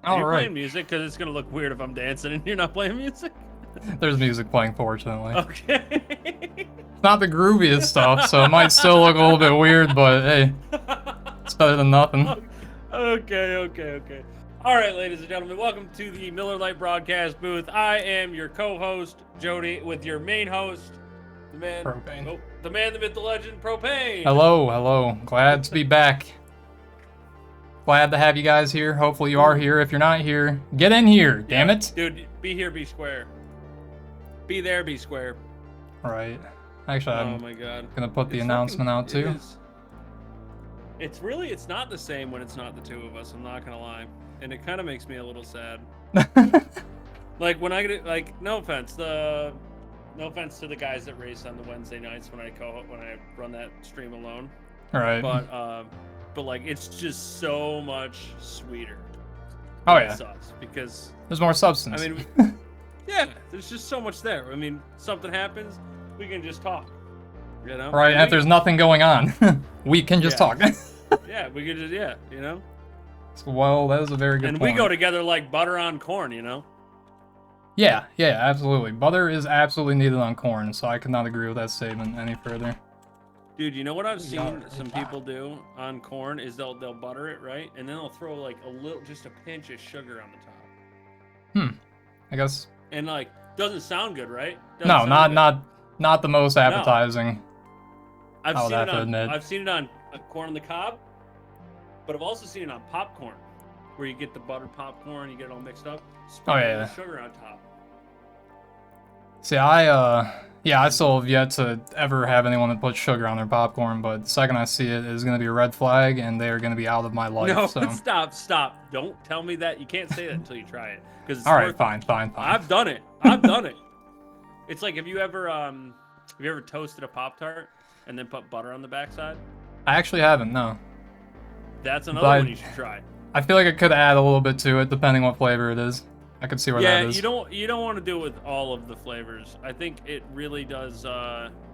Are All you right. playing music? Because it's gonna look weird if I'm dancing and you're not playing music. There's music playing, fortunately. Okay. It's not the grooviest stuff, so it might still look a little bit weird, but hey, it's better than nothing. Okay. All right, ladies and gentlemen, welcome to the Miller Lite broadcast booth. I am your co-host, Jody, with your main host, the man, Propane. oh, the man, the myth, the legend, Propane. Hello. Glad to be back. Glad to have you guys here. Hopefully you are here. If you're not here, get in here, damn it. Dude, be here, be square. Be there, be square. Right. Actually, Oh I'm my god. gonna put the announcement out too. It's not the same when it's not the two of us, I'm not gonna lie. And it kind of makes me a little sad. Like when I get like, no offense to the guys that race on the Wednesday nights when I run that stream alone. Right. But like it's just so much sweeter. Oh yeah. It sucks because there's more substance. I mean, yeah, there's just so much there. I mean, something happens, we can just talk. You know? Right, and if there's nothing going on, we can just talk. Yeah, we could just you know. Well, that is a very good And point. we go together like butter on corn, you know? Yeah, absolutely. Butter is absolutely needed on corn, so I could not agree with that statement any further. Dude, you know what I've seen some people do on corn is they'll butter it, right? And then they'll throw like just a pinch of sugar on the top. I guess. And like, doesn't sound good, right? No, not the most appetizing. No. I've seen it on corn on the cob, but I've also seen it on popcorn, where you get the buttered popcorn, you get it all mixed up, sprinkle the sugar on top. See, I still have yet to ever have anyone that puts sugar on their popcorn, but the second I see it is going to be a red flag, and they are going to be out of my life. No, so. Stop. Don't tell me that. You can't say that until you try it. All right, fine. I've done it. It's like, have you ever toasted a Pop-Tart and then put butter on the backside? I actually haven't, no. That's another one you should try. I feel like it could add a little bit to it, depending what flavor it is. I could see where that is. Yeah, you don't want to do it with all of the flavors. I think it really does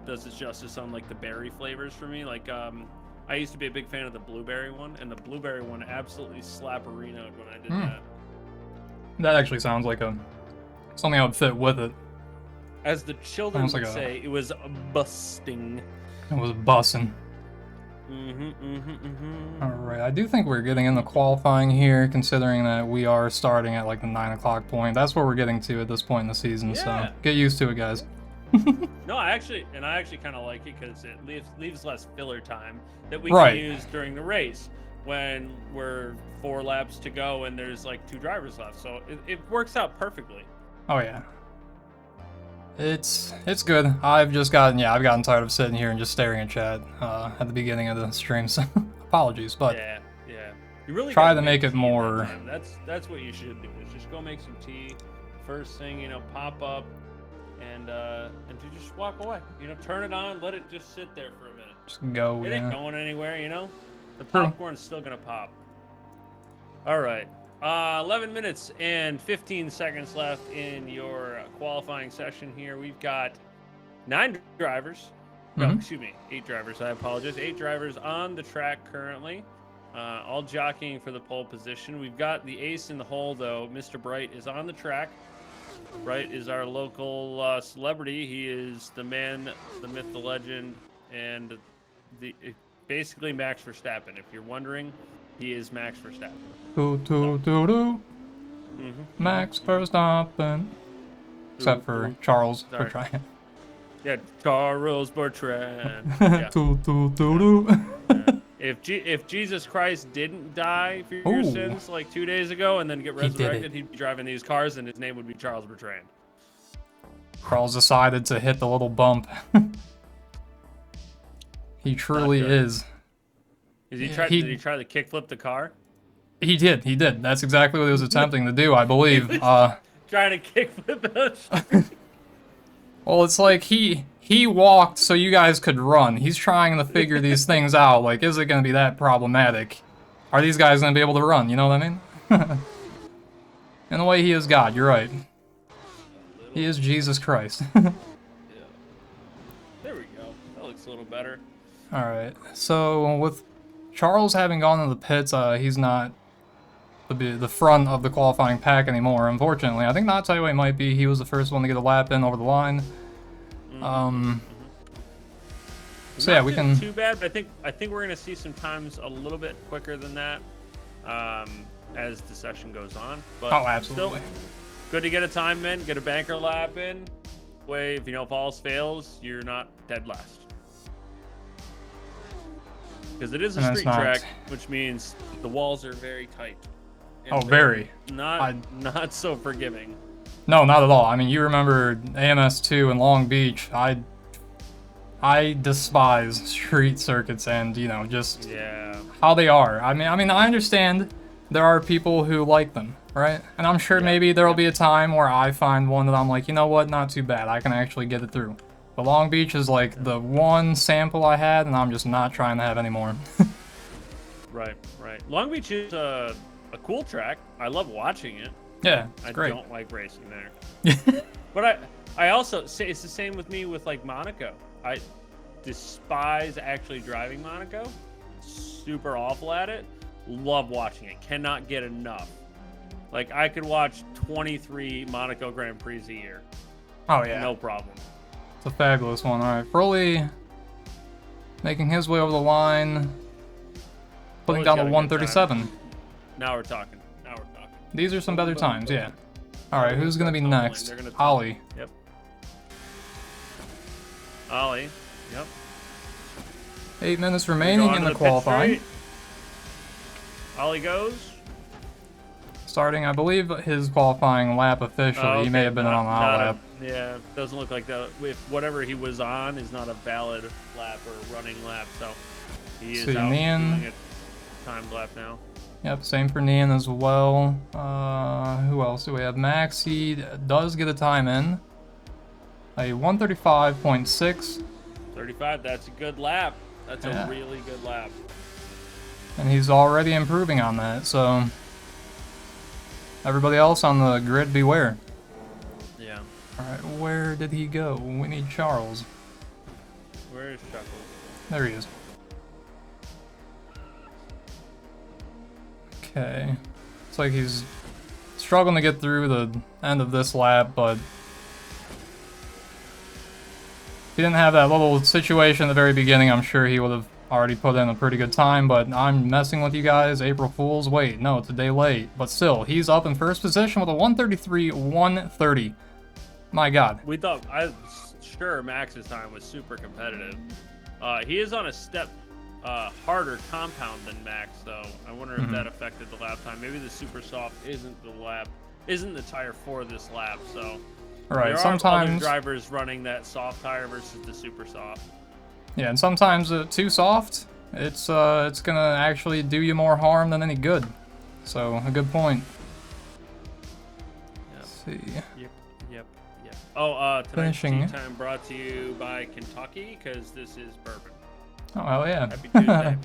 its justice on like the berry flavors for me. Like I used to be a big fan of the blueberry one, and the blueberry one absolutely slap-arenoed when I did that. That actually sounds like something I would fit with it. As the children would say, it was busting. It was bussin'. Alright, I do think we're getting in the qualifying here, considering that we are starting at like the 9 o'clock point. That's where we're getting to at this point in the season, so get used to it, guys. No, I actually kind of like it because it leaves less filler time that we can use during the race when we're 4 laps to go and there's like 2 drivers left. So it works out perfectly. Oh yeah. It's good. I've gotten tired of sitting here and just staring at chat at the beginning of the stream, so apologies, but yeah. You really try to make it more. That's what you should do. Is just go make some tea. First thing, you know, pop up and just walk away. You know, turn it on, let it just sit there for a minute. Just go. It ain't going anywhere, you know. The popcorn's still gonna pop. All right. 11 minutes and 15 seconds left in your qualifying session here. We've got 9 drivers. No, excuse me, 8 drivers. I apologize. 8 drivers on the track currently, all jockeying for the pole position. We've got the ace in the hole, though. Mr. Bright is on the track. Bright is our local celebrity. He is the man, the myth, the legend, and basically Max Verstappen. If you're wondering, he is Max Verstappen. Max Verstappen. Except for Charles Bertrand. Yeah, Charles Bertrand. If Jesus Christ didn't die for your sins like 2 days ago and then get resurrected, he'd be driving these cars and his name would be Charles Bertrand. Charles decided to hit the little bump. He truly is. Did he try to kickflip the car? He did. That's exactly what he was attempting to do, I believe. Trying to kickflip it. Well, it's like he walked so you guys could run. He's trying to figure these things out. Like, is it going to be that problematic? Are these guys going to be able to run? You know what I mean? In a way, he is God. You're right. He is Jesus Christ. Yeah. There we go. That looks a little better. Alright, so with Charles having gone to the pits, he's not the front of the qualifying pack anymore, unfortunately. I think Not Taiwei might be. He was the first one to get a lap in over the line. So yeah, we can. Too bad, but I think we're gonna see some times a little bit quicker than that as the session goes on. But Oh, absolutely. Still, good to get a time in, get a banker lap in. Way if if all else fails, you're not dead last. Because it is a street track, which means the walls are very tight. Oh, very. Not so forgiving. No, not at all. I mean, you remember AMS2 in Long Beach. I despise street circuits and, just how they are. I mean, I understand there are people who like them, right? And I'm sure maybe there'll be a time where I find one that I'm like, you know what, not too bad. I can actually get it through. But Long Beach is like the one sample I had, and I'm just not trying to have any more. Right. Long Beach is a cool track. I love watching it. Yeah, it's great. I don't like racing there. But I also say it's the same with me with like Monaco. I despise actually driving Monaco. Super awful at it. Love watching it. Cannot get enough. Like I could watch 23 Monaco Grand Prix a year. Oh yeah. No problem. It's a fabulous one. All right, FROLI making his way over the line, putting down the 137. Now we're talking. These are some better times, yeah. All right, who's gonna be next? Ollie. Yep. Ollie. Yep. 8 minutes remaining in the qualifying. Ollie goes. Starting, I believe, his qualifying lap officially. Oh, okay. He may have been on our lap. Yeah, doesn't look like that. If whatever he was on is not a valid lap or running lap, so he is out doing a timed lap now. Yep, same for Nian as well. Who else do we have? Max, he does get a time in. A 135.6. 35, that's a good lap. That's a really good lap. And he's already improving on that, so everybody else on the grid, beware. Yeah. Alright, where did he go? We need Charles. Where is Chuckles? There he is. Okay. Looks like he's struggling to get through the end of this lap, but if he didn't have that little situation at the very beginning, I'm sure he would have already put in a pretty good time, but I'm messing with you guys. April Fool's. Wait, no, it's a day late. But still, he's up in first position with a 133.130. My God. We thought, I'm sure Max's time was super competitive. He is on a step harder compound than Max, though. I wonder if that affected the lap time. Maybe the super soft isn't the tire for this lap, so. Right, there sometimes are other drivers running that soft tire versus the super soft. Yeah, and sometimes too soft, it's gonna actually do you more harm than any good. So a good point. Yep. Let's see. Yep. Oh, tonight's Finishing. tea time brought to you by Kentucky, because this is bourbon. Oh hell yeah! Happy Tuesday.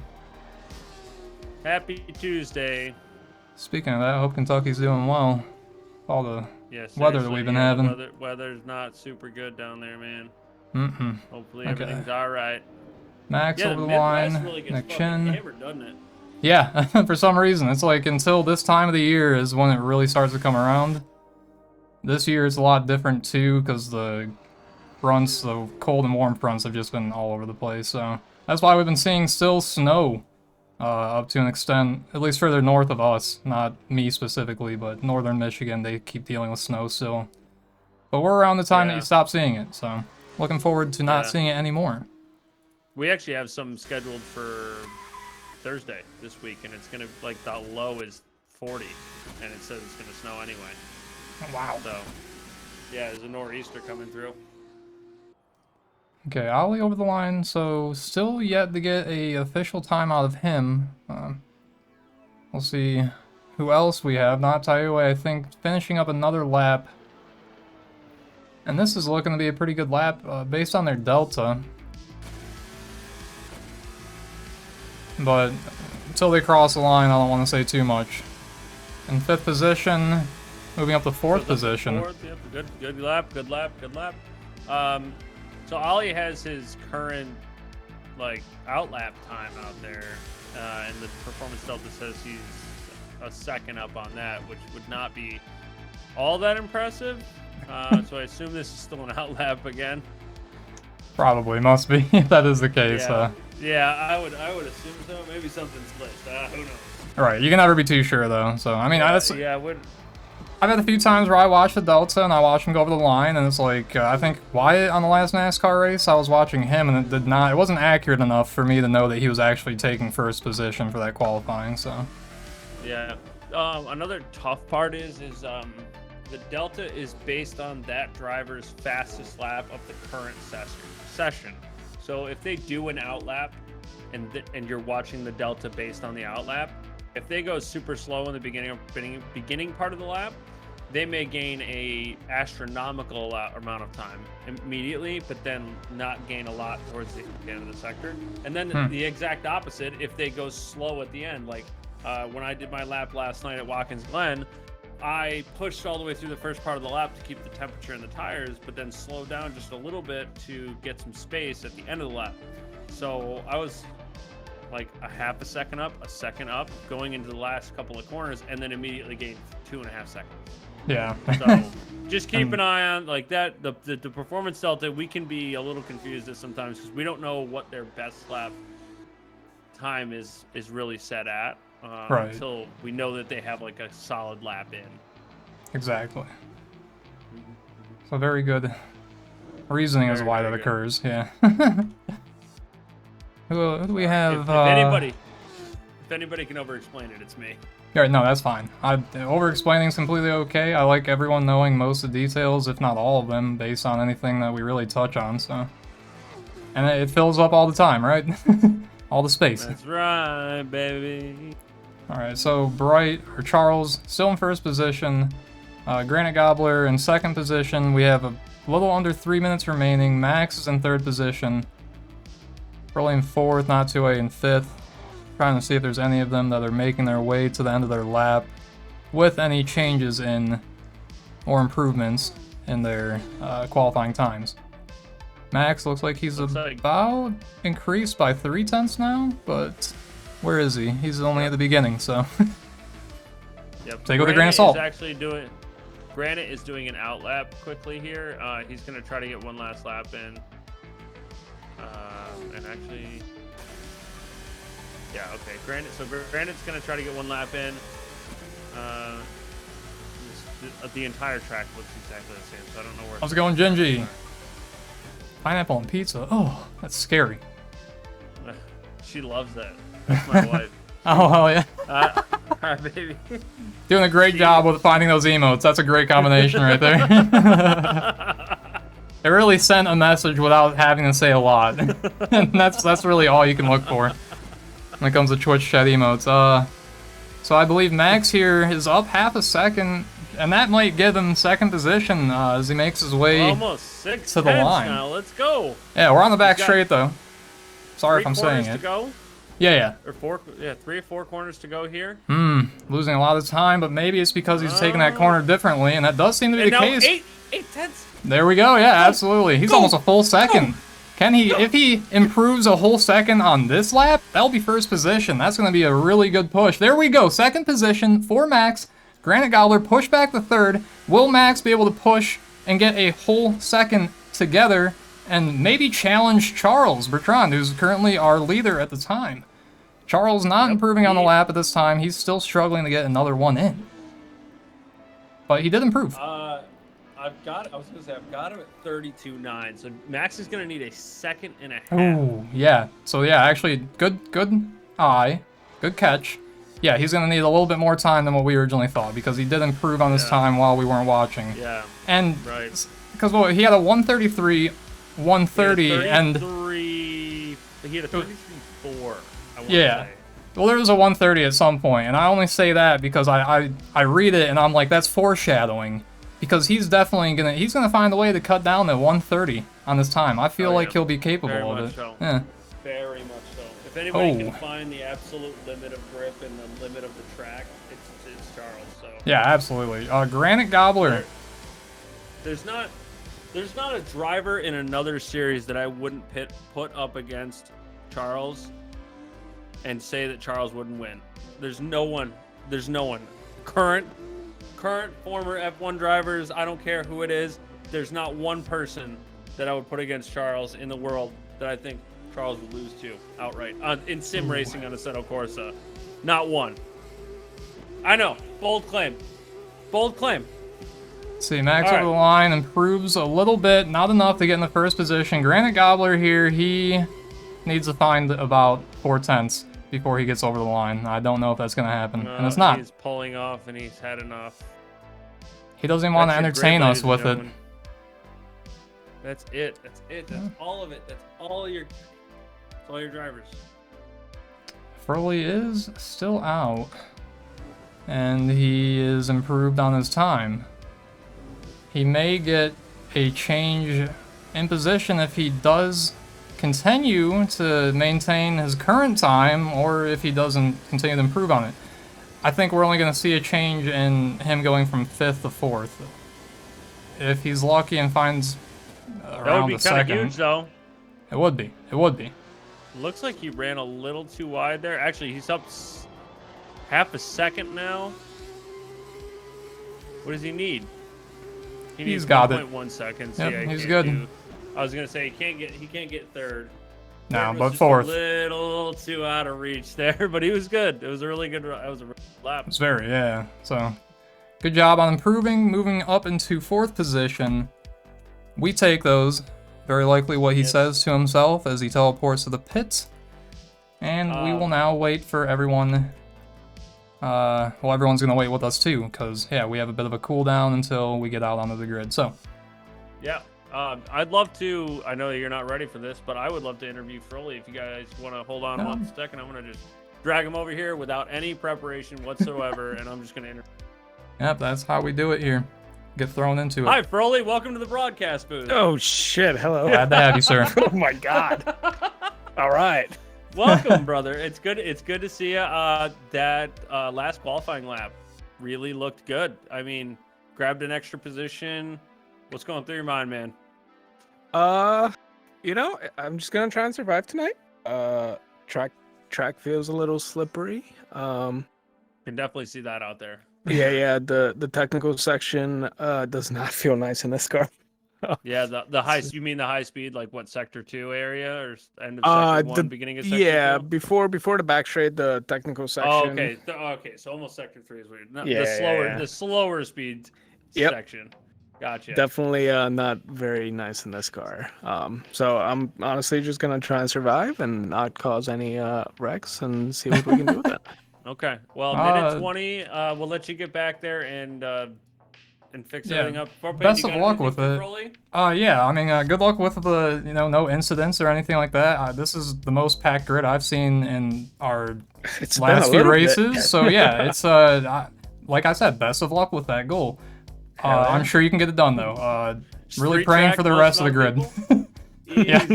Happy Tuesday. Speaking of that, I hope Kentucky's doing well. All the weather that we've been having. Weather's not super good down there, man. Hopefully Okay. everything's all right. Max Yeah, over the Midwest line. really gets Nick fucking Chin. hammered, doesn't it? Yeah, for some reason. It's like until this time of the year is when it really starts to come around. This year it's a lot different too, because the fronts, the cold and warm fronts, have just been all over the place. So that's why we've been seeing still snow up to an extent, at least further north of us. Not me specifically, but northern Michigan, they keep dealing with snow still. But we're around the time that you stop seeing it, so looking forward to not seeing it anymore. We actually have some scheduled for Thursday this week, and it's gonna like the low is 40, and it says it's gonna snow anyway. Wow. So yeah, there's a nor'easter coming through. Okay, Ollie over the line, so still yet to get a official time out of him. We'll see who else we have. Not Taiwei, I think, finishing up another lap. And this is looking to be a pretty good lap based on their delta. But until they cross the line, I don't want to say too much. In 5th position, moving up to 4th position. Yep, good lap. So Ollie has his current outlap time out there, and the performance delta says he's a second up on that, which would not be all that impressive. So I assume this is still an outlap again. Probably must be. If that is the case. Yeah, I would assume so. Maybe something's glitched. Who knows? Right, you can never be too sure though. So I mean, I've had a few times where I watched the Delta and I watched him go over the line, and it's like I think Wyatt on the last NASCAR race, I was watching him and it wasn't accurate enough for me to know that he was actually taking first position for that qualifying. So yeah, another tough part is the Delta is based on that driver's fastest lap of the current session. So if they do an outlap, and you're watching the Delta based on the outlap, if they go super slow in the beginning part of the lap, they may gain a astronomical amount of time immediately, but then not gain a lot towards the end of the sector. And then the exact opposite, if they go slow at the end, like when I did my lap last night at Watkins Glen, I pushed all the way through the first part of the lap to keep the temperature in the tires, but then slowed down just a little bit to get some space at the end of the lap. So I was like a half a second up, going into the last couple of corners, and then immediately gained 2.5 seconds. Yeah. So just keep an eye on like that. The performance Delta, we can be a little confused at sometimes because we don't know what their best lap time is really set at. Right. Until we know that they have like a solid lap in. Exactly. So very good reasoning as to why that good. occurs. Yeah. Who do we have? If anybody can over-explain it, it's me. Yeah, no, that's fine. Over-explaining is completely okay. I like everyone knowing most of the details, if not all of them, based on anything that we really touch on. So, and it fills up all the time, right? All the space. That's right, baby. All right, so Charles still in first position. Granite Gobbler in second position. We have a little under 3 minutes remaining. Max is in third position. FROLI in fourth, Not2A in fifth. Trying to see if there's any of them that are making their way to the end of their lap with any changes in or improvements in their qualifying times. Max looks like he's about increased by 0.3 now, but where is he? He's only at the beginning, so yep. take it with a grain of salt. Granite is doing an outlap quickly here. He's going to try to get one last lap in. And actually, yeah, okay. Granite's going to try to get one lap in. The entire track looks exactly the same, so I don't know where. How's it going, Genji? Pineapple and pizza. Oh, that's scary. She loves that. That's my wife. Oh, hell yeah. All right, baby. Doing a great job with finding those emotes. That's a great combination right there. It really sent a message without having to say a lot. And that's really all you can look for when it comes to Twitch chat emotes. So I believe Max here is up half a second, and that might give him second position as he makes his way almost to the line. Now. Let's go. Yeah, we're on the back straight though. Sorry if I'm saying it. 3 corners to go? Yeah. Or 3 or 4 corners to go here. Losing a lot of time, but maybe it's because he's taking that corner differently, and that does seem to be the case. 8/10. There we go. Yeah, absolutely. He's almost a full second. Can he, if he improves a whole second on this lap, that'll be first position. That's going to be a really good push. There we go. Second position for Max. Granite Gobbler push back to third. Will Max be able to push and get a whole second together and maybe challenge Charles Bertrand, who's currently our leader at the time? Charles not improving on the lap at this time. He's still struggling to get another one in. But he did improve. I've got him at 32.9. So Max is going to need a second and a half. Oh, yeah. So yeah, actually good eye. Good catch. Yeah, he's going to need a little bit more time than what we originally thought because he did improve on his time while we weren't watching. Yeah. And because he had a 133, 130, and he had a 33.4. Yeah. Well, there was a 130 at some point, and I only say that because I read it and I'm like, that's foreshadowing, because he's definitely gonna find a way to cut down the 130 on this time. I feel like he'll be capable of it. So. Yeah. Very much so. If anybody can find the absolute limit of grip and the limit of the track, it's Charles. So. Yeah, absolutely. Granite Gobbler. There's not a driver in another series that I wouldn't put up against Charles and say that Charles wouldn't win. There's no one There's no one. Current former F1 drivers, I don't care who it is, there's not one person that I would put against Charles in the world that I think Charles would lose to outright in sim racing on Assetto Corsa. Not one. I know. Bold claim. Bold claim. See, Max over the line improves a little bit, not enough to get in the first position. Granite Gobbler here, he needs to find about 4/10 before he gets over the line. I don't know if that's going to happen, and it's not. He's pulling off, and he's had enough. He doesn't even want to entertain us with it. That's it. That's it. That's all of it. That's all your drivers. FROLI is still out, and he is improved on his time. He may get a change in position if he does continue to maintain his current time, or if he doesn't continue to improve on it. I think we're only going to see a change in him going from 5th to 4th. If he's lucky and finds around the second. That would be kind of huge, though. It would be. It would be. Looks like he ran a little too wide there. Actually, he's up half a second now. What does he need? He needs 1.1 seconds. Yep, yeah, he's good. I was gonna say he can't get third. No, Third but was 4th. A little too out of reach there, but he was good. It was a really good. It was a really good lap. It's very, yeah. So, good job on improving, moving up into 4th position. We take those. Very likely what he says to himself as he teleports to the pits. And we will now wait for everyone. Well, everyone's going to wait with us too, because, yeah, we have a bit of a cooldown until we get out onto the grid. So, yeah. I'd love to. I know you're not ready for this, but I would love to interview FROLI. If you guys want to hold on 1 second, I'm going to just drag him over here without any preparation whatsoever, and I'm just going to interview. Yep, that's how we do it here. Get thrown into it. Hi, FROLI. Welcome to the broadcast booth. Oh, shit. Hello. Glad to have you, sir. Oh, my God. All right. Welcome, brother. It's good to see you. That last qualifying lap really looked good. I mean, grabbed an extra position. What's going through your mind, man? You know, I'm just gonna try and survive tonight. Track feels a little slippery. Can definitely see that out there. Yeah. The technical section does not feel nice in this car. Yeah, the high. You mean the high speed, like what, sector 2 area or end of sector 1, beginning of sector 2? Yeah, before the back straight, the technical section. Oh, okay. Okay, so almost sector 3 is weird. No, the slower speed section. Gotcha. Definitely not very nice in this car. So I'm honestly just gonna try and survive and not cause any wrecks and see what we can do with it. Okay. Well, minute 20. We'll let you get back there and fix everything up. Best of luck with it. Yeah. I mean, good luck with the no incidents or anything like that. This is the most packed grid I've seen in our last few races. So yeah, it's like I said, best of luck with that goal. I'm sure you can get it done though. Really praying for the rest of the grid. Yeah.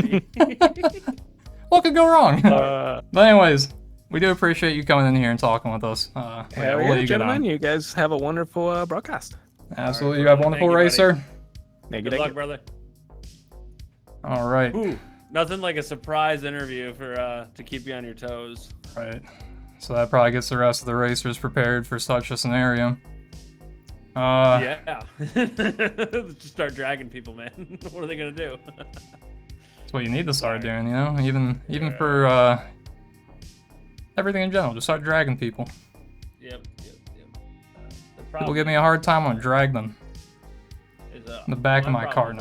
What could go wrong? But anyways, we do appreciate you coming in here and talking with us. Hell yeah, gentlemen. You guys have a wonderful broadcast. Absolutely. You have a wonderful race, sir. Good luck, brother. All right. Ooh, nothing like a surprise interview for to keep you on your toes. Right. So that probably gets the rest of the racers prepared for such a scenario. Yeah. Just start dragging people, man. What are they gonna do? That's what you need to start doing, even for everything in general. Just start dragging people. Yep. People give me a hard time when I drag them in the back of my car.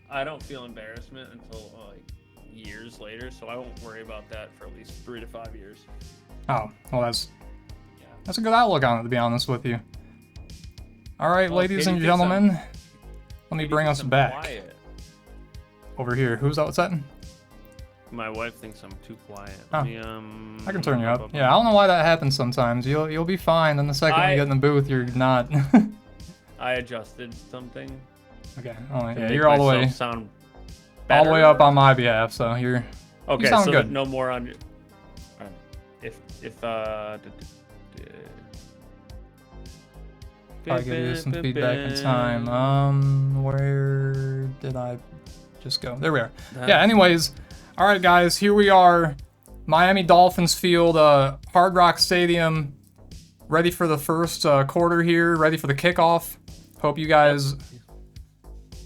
I don't feel embarrassment until like years later, so I won't worry about that for at least 3 to 5 years. Oh, well, that's a good outlook on it, to be honest with you. All right, ladies and gentlemen, let me bring us back quiet. Over here. Who's that? What's that? My wife thinks I'm too quiet. Oh. I can turn you up. Yeah, I don't know why that happens sometimes. You'll be fine, and the second you get in the booth, you're not. I adjusted something. Okay. Oh, yeah, you're all the way sound all the way up on my behalf, so you're okay. You sound so good. No more on. I'll give you some feedback in time. Where did I just go? There we are. Yeah, anyways. All right, guys, here we are. Miami Dolphins Field, Hard Rock Stadium. ready for the first quarter here, ready for the kickoff. Hope you guys...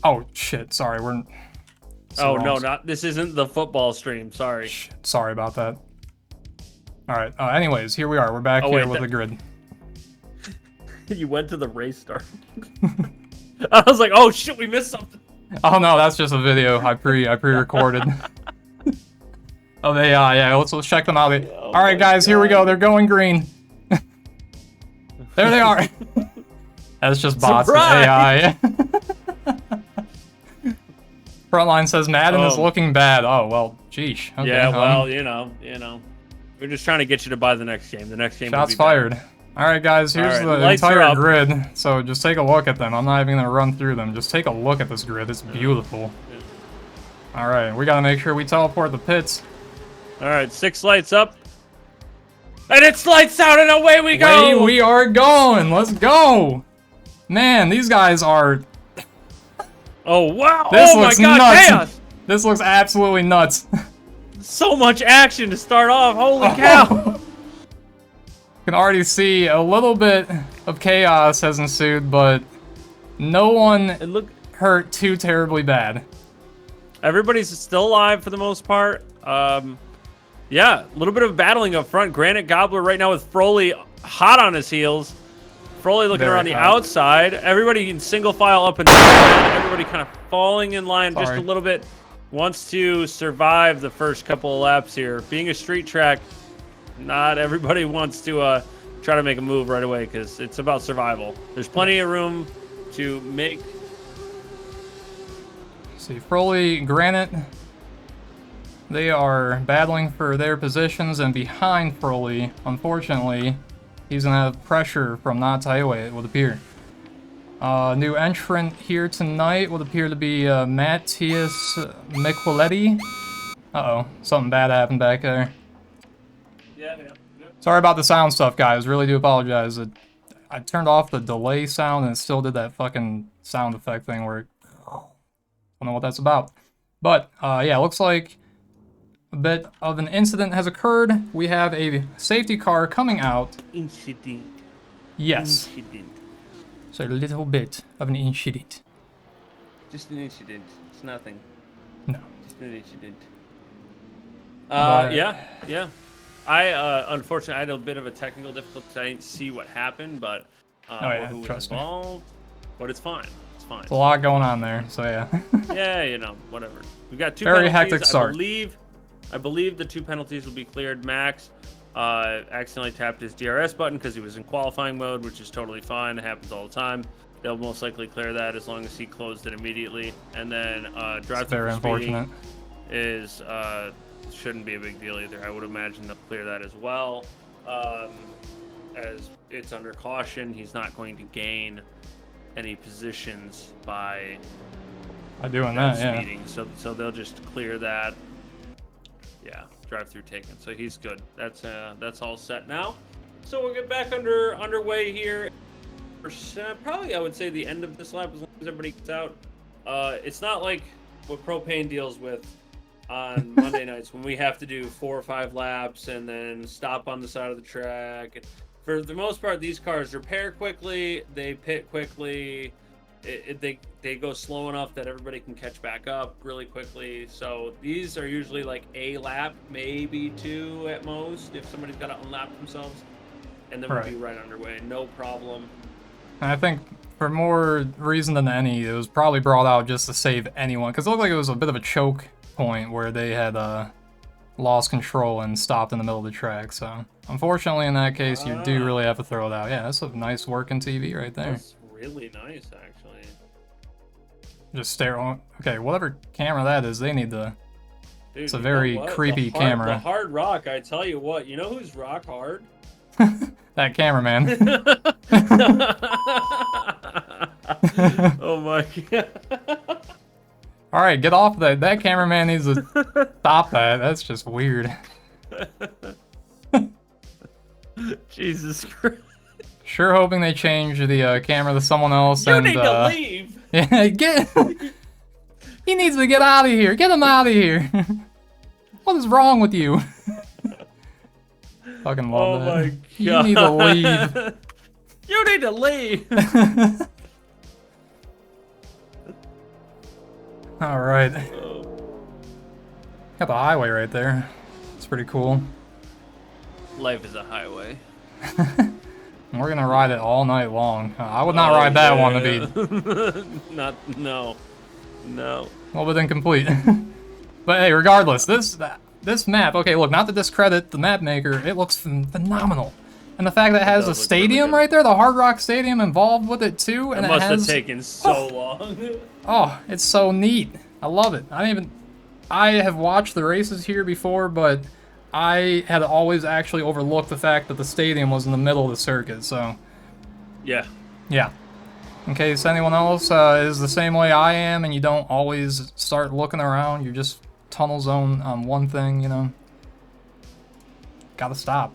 Oh, shit, sorry, we're... Oh, no, this isn't the football stream, sorry. Shit, sorry about that. Alright, anyways, here we are. We're back here with the grid. You went to the race start. I was like, oh shit, we missed something. Oh no, that's just a video I pre-recorded. Oh, yeah, let's check them out. Oh, alright guys, here we go. They're going green. There they are. That's just bots and AI. Frontline says Madden is looking bad. Oh, well, geesh. Okay, yeah, well, you know. We're just trying to get you to buy the next game. The next game will be shots fired. Alright guys, here's the entire grid. So just take a look at them. I'm not even going to run through them. Just take a look at this grid. It's beautiful. Alright, we got to make sure we teleport the pits. Alright, 6 lights up. And it's lights out and away we go! We are going! Let's go! Man, these guys are... Oh, wow! This oh looks my god, nuts. chaos! This looks absolutely nuts. So much action to start off, holy cow! You can already see a little bit of chaos has ensued, but no one hurt too terribly bad. Everybody's still alive for the most part. Yeah, a little bit of battling up front. GRANITE GOBBLER right now with FROLI hot on his heels. FROLI looking around the outside. Everybody in single file up and down. Everybody kind of falling in line just a little bit. Wants to survive the first couple of laps here. Being a street track, not everybody wants to try to make a move right away because it's about survival. There's plenty of room to make. See, FROLI, GRANITE, they are battling for their positions, and behind FROLI, unfortunately, he's going to have pressure from NoChildSupportForMe, it would appear. New entrant here tonight would appear to be Matthias Miqueletti. Uh-oh, something bad happened back there. Yeah. Sorry about the sound stuff, guys. Really do apologize. I turned off the delay sound and it still did that fucking sound effect thing where I don't know what that's about. But, yeah, looks like a bit of an incident has occurred. We have a safety car coming out. Incident. Yes. Incident. So a little bit of an incident. Just an incident. It's nothing. No. Just an incident. Yeah. Unfortunately, I had a bit of a technical difficulty. I didn't see what happened, but who was involved. But it's fine. It's fine. There's a lot going on there, so yeah. Yeah, whatever. We've got 2 very penalties. hectic start. I believe the 2 penalties will be cleared. Max accidentally tapped his DRS button because he was in qualifying mode, which is totally fine. It happens all the time. They'll most likely clear that as long as he closed it immediately. And then drive-through speeding is shouldn't be a big deal either. I would imagine they'll clear that as well. As it's under caution, he's not going to gain any positions by doing that, speeding. So they'll just clear that. Yeah, drive-through taken. So he's good. That's all set now. So we'll get back underway here. Probably I would say the end of this lap as long as everybody gets out. It's not like what Propane deals with on Monday nights when we have to do 4 or 5 laps and then stop on the side of the track. For the most part, these cars repair quickly, they pit quickly, they go slow enough that everybody can catch back up really quickly. So these are usually like a lap, maybe 2 at most, if somebody's got to unlap themselves, and then we'll be right underway, no problem. I think for more reason than any, it was probably brought out just to save anyone, because it looked like it was a bit of a choke point where they had lost control and stopped in the middle of the track. So unfortunately, in that case, you do really have to throw it out. Yeah, that's a nice working TV right there. That's really nice, actually. Just stare on. Okay, whatever camera that is, they need to. Dude, it's a very creepy camera. The hard rock, I tell you what. You know who's rock hard? That cameraman. Oh my god. All right, get off of that. That cameraman needs to stop that. That's just weird. Jesus Christ. Sure hoping they change the camera to someone else. You need to leave. Yeah, he needs to get out of here. Get him out of here. What is wrong with you? Fucking love Oh that. my god. You need to leave. You need to leave. All right. Oh. Got the highway right there. It's pretty cool. Life is a highway. And we're gonna ride it all night long. I would not ride that one to be No. a little bit incomplete. But hey, regardless, this map. Okay, look, not to discredit the map maker, it looks phenomenal. And the fact that it has a does look really stadium good. right there, the Hard Rock Stadium involved with it too, and It it must has. have taken so long. Oh, it's so neat. I love it. I have watched the races here before, but I had always actually overlooked the fact that the stadium was in the middle of the circuit, so Yeah. yeah. In case anyone else is the same way I am and you don't always start looking around, you're just tunnel zone on one thing, you know. Gotta stop.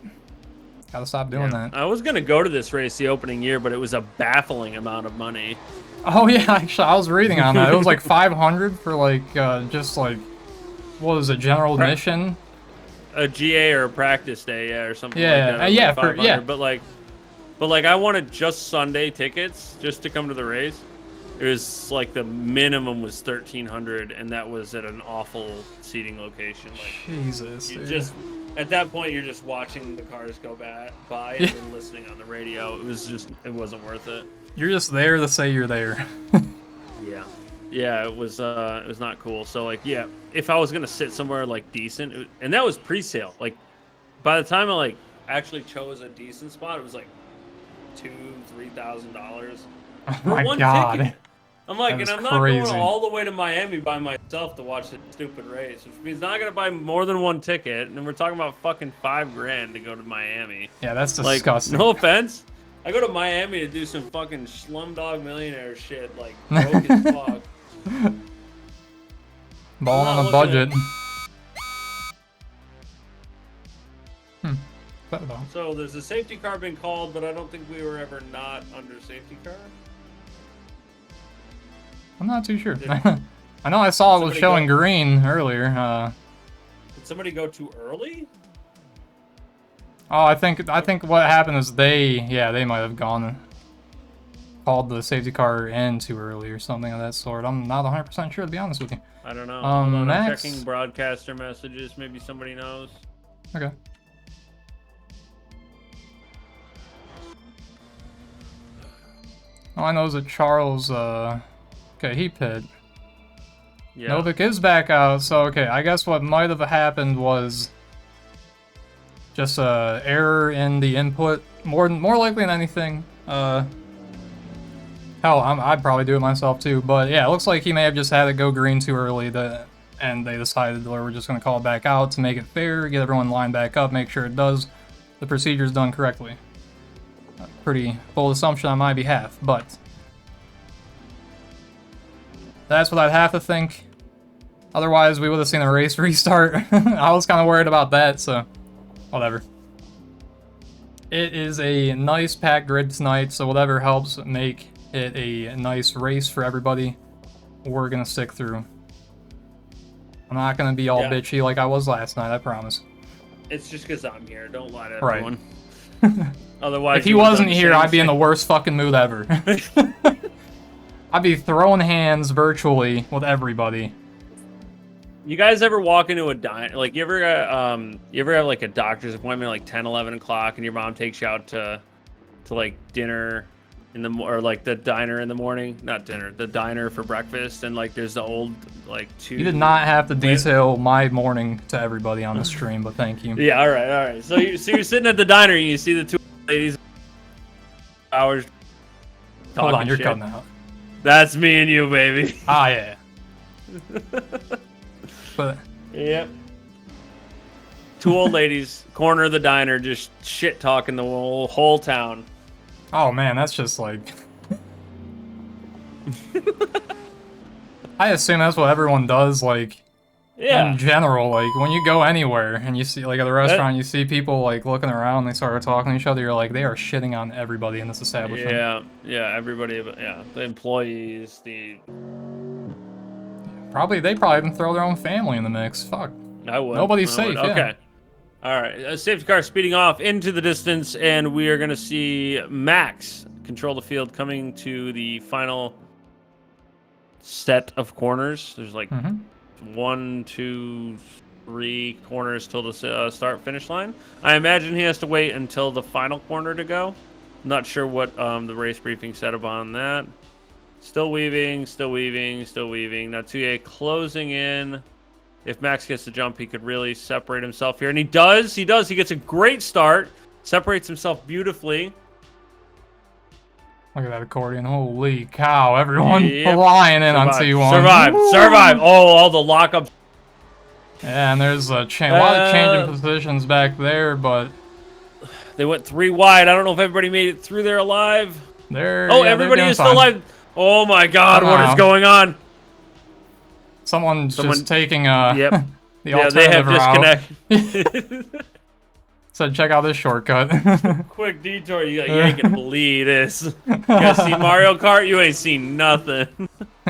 Gotta stop doing that. I was gonna go to this race the opening year, but it was a baffling amount of money. Oh yeah, actually, I was reading on that. It was like 500 for like, just like, what was it, general admission? A GA or a practice day, yeah, or something Yeah, like that. yeah, Like for- 500, yeah. But like I wanted just Sunday tickets just to come to the race. It was like the minimum was 1,300, and that was at an awful seating location. Like Jesus, you dude. just at that point you're just watching the cars go by and then listening on the radio. It wasn't worth it. You're just there to say you're there. Yeah, it was not cool. So like, yeah, if I was gonna sit somewhere like decent, and that was pre-sale. Like, by the time I like actually chose a decent spot, it was like $2,000-$3,000 Oh for my one god. ticket. I'm like, That and is I'm not crazy. going all the way to Miami by myself to watch the stupid race, which means I'm not gonna buy more than one ticket, and we're talking about fucking $5,000 to go to Miami. Yeah, that's Like, disgusting. no offense. I go to Miami to do some fucking Slumdog Millionaire shit, like broke as fuck. Balling I'm on a not budget. looking That though. So there's a safety car being called, but I don't think we were ever not under safety car. I'm not too sure. Did- I know I saw it was somebody showing go- green earlier. Did somebody go too early? Oh, I think what happened is they might have called the safety car in too early or something of that sort. I'm not 100% sure, to be honest with you. I don't know. Um, Hold on, I'm Max? checking broadcaster messages. Maybe somebody knows. Okay. All I know is that Charles, okay, he pit. Yeah. Novik is back out, so okay, I guess what might have happened was just a error in the input, more likely than anything. Hell, I'd probably do it myself too, but yeah, it looks like he may have just had it go green too early, and they decided that we're just going to call it back out to make it fair, get everyone lined back up, make sure the procedure's done correctly. A pretty bold assumption on my behalf, but that's what I'd have to think. Otherwise, we would have seen a race restart. I was kind of worried about that, so whatever. It is a nice packed grid tonight, so whatever helps make it a nice race for everybody, we're going to stick through. I'm not going to be all bitchy like I was last night, I promise. It's just because I'm here. Don't lie to Right. everyone. Otherwise, If he you would've wasn't done the here, same I'd be in the thing. worst fucking mood ever. I'd be throwing hands virtually with everybody. You guys ever walk into a diner? Like, you ever have like a doctor's appointment at like 10, 11 o'clock, and your mom takes you out to like dinner in the or like the diner in the morning? Not dinner, the diner for breakfast, and like there's the old like two. You did not have to detail my morning to everybody on the stream, but thank you. Yeah, all right. So you're sitting at the diner and you see the two ladies. Hours. Hold on, talking you're shit. cutting out. That's me and you, baby. Ah, yeah. But Yep. Two old ladies, corner of the diner, just shit talking the whole town. oh man, that's just like. I assume that's what everyone does, like Yeah. in general. Like when you go anywhere and you see, like at a restaurant, you see people like looking around, they start talking to each other. You're like, they are shitting on everybody in this establishment. Yeah, everybody, the employees, They probably even throw their own family in the mix. Fuck. I would. Nobody's I would. safe, yeah. Okay. All right, safety car speeding off into the distance, and we are going to see Max control the field coming to the final set of corners. There's like 1, 2, 3 corners till the start-finish line. I imagine he has to wait until the final corner to go. Not sure what the race briefing said about that. Still weaving, still weaving, still weaving. Now Touye closing in. If Max gets the jump, he could really separate himself here. And he does. He does. He gets a great start. Separates himself beautifully. Look at that accordion. Holy cow. Everyone flying in on T1. Survive. Woo! Survive. Oh, all the lockups. Yeah, and there's a lot of changing positions back there, but... They went 3 wide. I don't know if everybody made it through there alive. Everybody is still alive. Oh, my God. What is going on? Someone's just taking the alternative route. Disconnect. Said, check out this shortcut. Quick detour. You ain't gonna believe this. You guys see Mario Kart? You ain't seen nothing.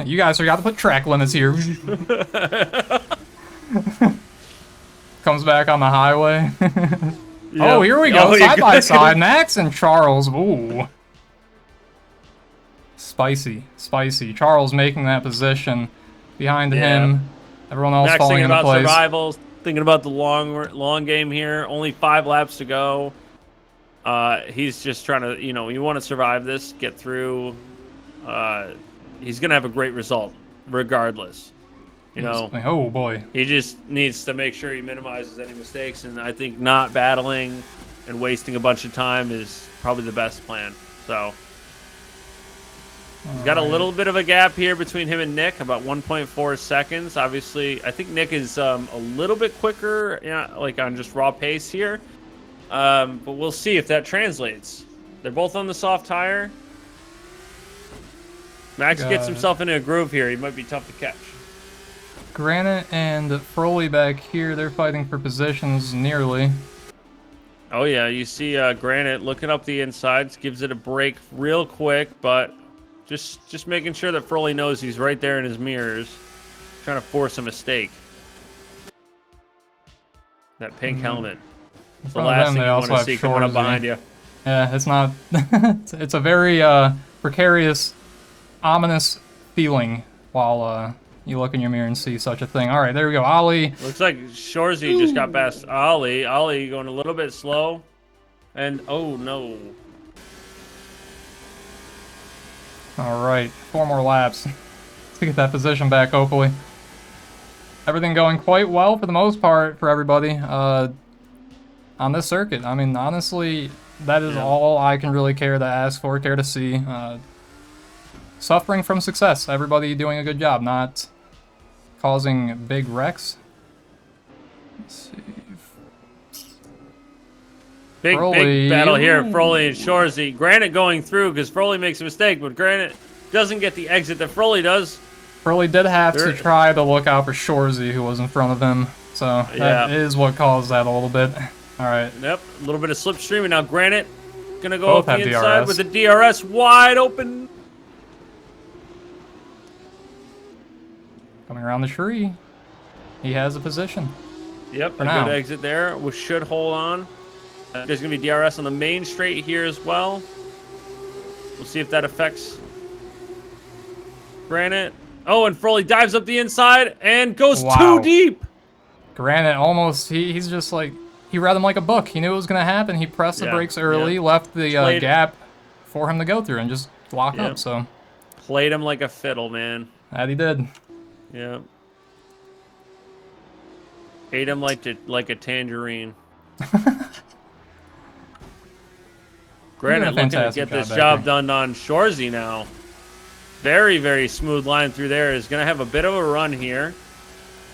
You guys forgot to put track limits here. Comes back on the highway. Oh, here we go. Side by side. Max and Charles. Ooh. Spicy. Spicy. Charles making that position. Behind him, everyone else falling into place. Survival, thinking about the long game here. Only 5 laps to go. He's just trying to, you want to survive this, get through. He's gonna have a great result, regardless. Oh boy. He just needs to make sure he minimizes any mistakes, and I think not battling and wasting a bunch of time is probably the best plan. So. He's got a little bit of a gap here between him and Nick, about 1.4 seconds. Obviously, I think Nick is a little bit quicker, like on just raw pace here. But we'll see if that translates. They're both on the soft tire. Max gets himself into a groove here. He might be tough to catch. Granite and FROLI back here. They're fighting for positions nearly. Oh, yeah. You see Granite looking up the insides. Gives it a break real quick, but... Just making sure that FROLI knows he's right there in his mirrors, trying to force a mistake. That pink helmet. It's the last thing you want to see coming up behind you. Yeah, it's not... it's a very precarious, ominous feeling while you look in your mirror and see such a thing. All right, there we go. Ollie. Looks like Shorzy just got past Ollie. Ollie going a little bit slow. And, oh, no. All right, 4 more laps to get that position back, hopefully. Everything going quite well for the most part for everybody on this circuit. I mean, honestly, that is all I can really care to see. Suffering from success. Everybody doing a good job, not causing big wrecks. Let's see. Big battle here, FROLI and Shorzy. Granite going through because FROLI makes a mistake, but Granite doesn't get the exit that FROLI does. FROLI did have to try to look out for Shorzy, who was in front of him. So that is what caused that a little bit. All right. Yep, a little bit of slipstream, and now Granite going to go up the inside DRS. with the DRS wide open. Coming around the tree. He has a position. Yep, a good exit there. We should hold on. There's going to be DRS on the main straight here as well. We'll see if that affects Granite. Oh, and FROLI dives up the inside and goes too deep. Granite almost, he's just like, he read him like a book. He knew it was going to happen. He pressed the brakes early, left the gap for him to go through and just lock up. So played him like a fiddle, man. That he did. Yeah. Ate him like a tangerine. Granite looking to get this job done on Shorzy now. Very, very smooth line through there. Is going to have a bit of a run here.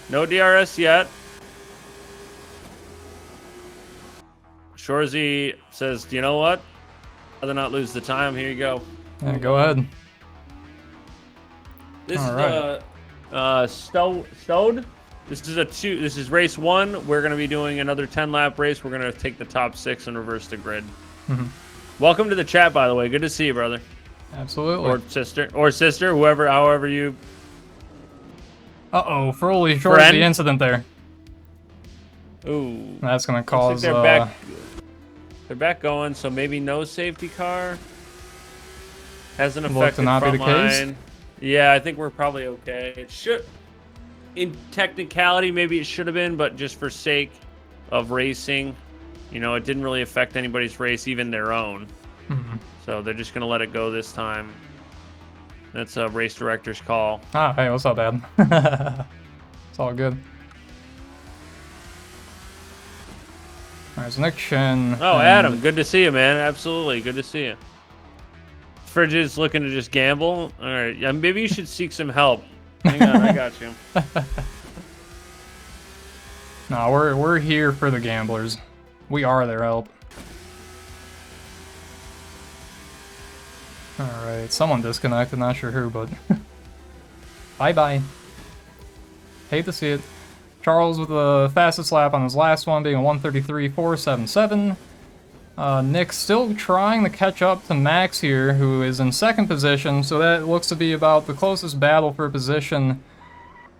No DRS yet. Shorzy says, you know what? Rather not lose the time. Here you go. Yeah, go ahead. This is Stowed. This is race 1. We're going to be doing another 10-lap race. We're going to take the top 6 and reverse the grid. Welcome to the chat, by the way. Good to see you, brother. Absolutely. Or sister, however you. FROLI short the incident there. Ooh. That's gonna Looks like cause. they're back going, so maybe no safety car. Hasn't Look affected to not be front the case. line. Yeah, I think we're probably okay. It should, in technicality, maybe it should have been, but just for sake of racing, you know, it didn't really affect anybody's race, even their own. So they're just gonna let it go this time. That's a race director's call. Ah, hey, what's up, Ed? It's all good. Alright, so Nick Chen. Oh, Adam, good to see you, man. Absolutely, good to see you. Frigid's looking to just gamble. All right, yeah, maybe you should seek some help. Hang on, I got you. No, we're here for the gamblers. We are their help. Alright, someone disconnected, not sure who, but... Bye-bye. Hate to see it. Charles with the fastest lap on his last one, being a 1:33.477. Nick still trying to catch up to Max here, who is in second position, so that looks to be about the closest battle for position.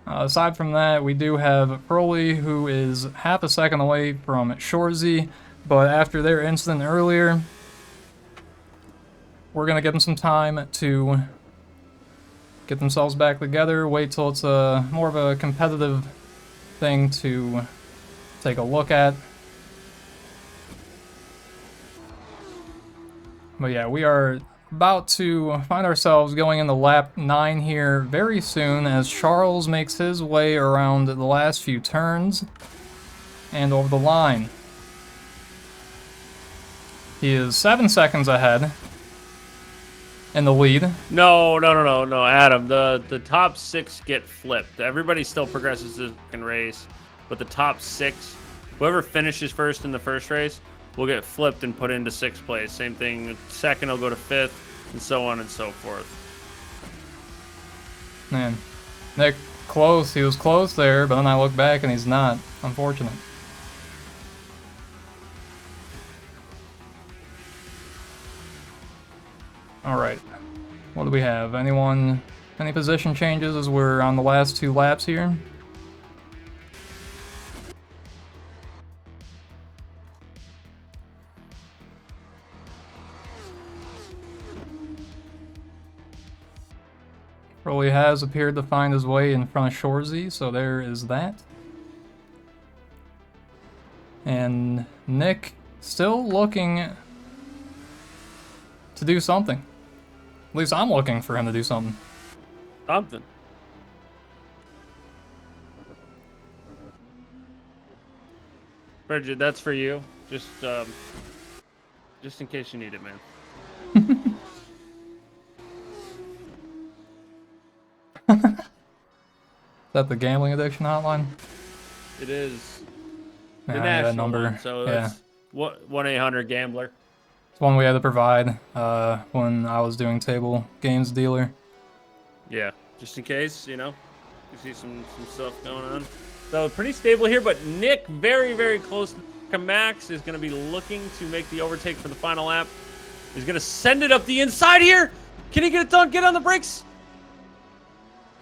Aside from that, we do have FROLI, who is half a second away from Shorzy, but after their incident earlier, we're going to give them some time to get themselves back together, wait till it's more of a competitive thing to take a look at. But yeah, we are about to find ourselves going into lap 9 here very soon as Charles makes his way around the last few turns and over the line. He is 7 seconds ahead in the lead. No, Adam. The top 6 get flipped. Everybody still progresses the second race, but the top 6, whoever finishes first in the first race, will get flipped and put into 6th place. Same thing. Second will go to 5th, and so on and so forth. Man, Nick, close. He was close there, but then I look back and he's not. Unfortunate. Alright. What do we have? Anyone? Any position changes as we're on the last 2 laps here? FROLI has appeared to find his way in front of Shorzy, so there is that. And Nick still looking to do something. At least I'm looking for him to do something. Something. Bridget, that's for you. Just in case you need it, man. Is that the gambling addiction hotline? It is. The Yeah, national that number. one, so Yeah. that's 1-800-GAMBLER. It's one we had to provide when I was doing table games dealer. Yeah, just in case, you know, you see some stuff going on. So pretty stable here, but Nick very, very close to Max is going to be looking to make the overtake for the final lap. He's going to send it up the inside here. Can he get it done? Get on the brakes.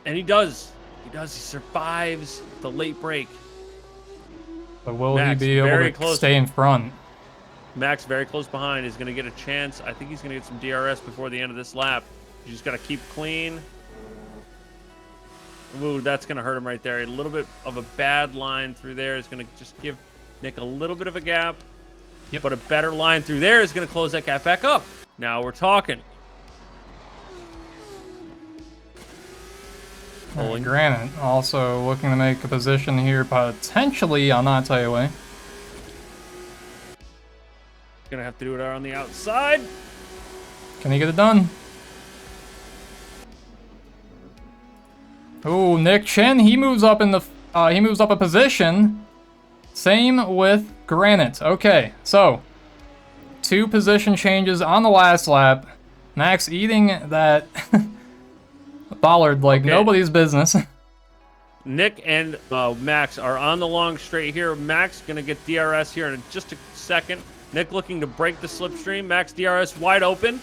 And he does. He does. He survives the late break. But will Max, he be able very to close. stay in front? Max very close behind is going to get a chance. I think he's going to get some DRS before the end of this lap. You just got to keep clean. Ooh, that's going to hurt him right there. A little bit of a bad line through there is going to just give Nick a little bit of a gap. Yep. But a better line through there is going to close that gap back up. Now we're talking. Granite also looking to make a position here potentially on that tailway. Going to have to do it on the outside. Can he get it done? Ooh, Nick Chen, he moves up in the he moves up a position. Same with Granite. Okay, so 2 position changes on the last lap. Max eating that bollard like nobody's business. Nick and Max are on the long straight here. Max going to get DRS here in just a second. Nick looking to break the slipstream. Max DRS wide open.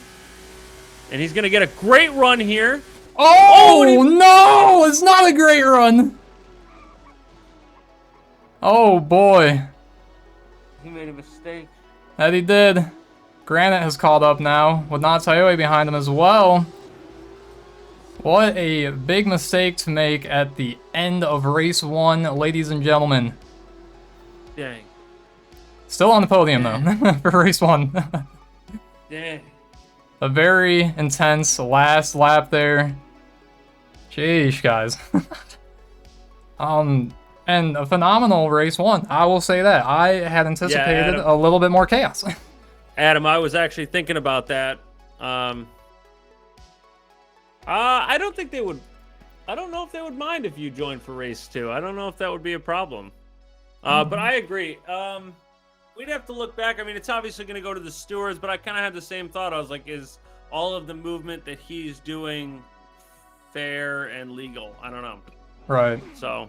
And he's going to get a great run here. Oh, no! It's not a great run. Oh, boy. He made a mistake. That he did. Granite has called up now, with Natsuyo behind him as well. What a big mistake to make at the end of race 1, ladies and gentlemen. Dang. Still on the podium, though, for race 1. Dang. A very intense last lap there. Sheesh, guys. And a phenomenal race 1. I will say that. I had anticipated a little bit more chaos. Adam, I was actually thinking about that. I don't think they would. I don't know if they would mind if you joined for race 2. I don't know if that would be a problem. But I agree. We'd have to look back. I mean, it's obviously going to go to the stewards, but I kind of had the same thought. I was like, is all of the movement that he's doing fair and legal? I don't know. Right. So,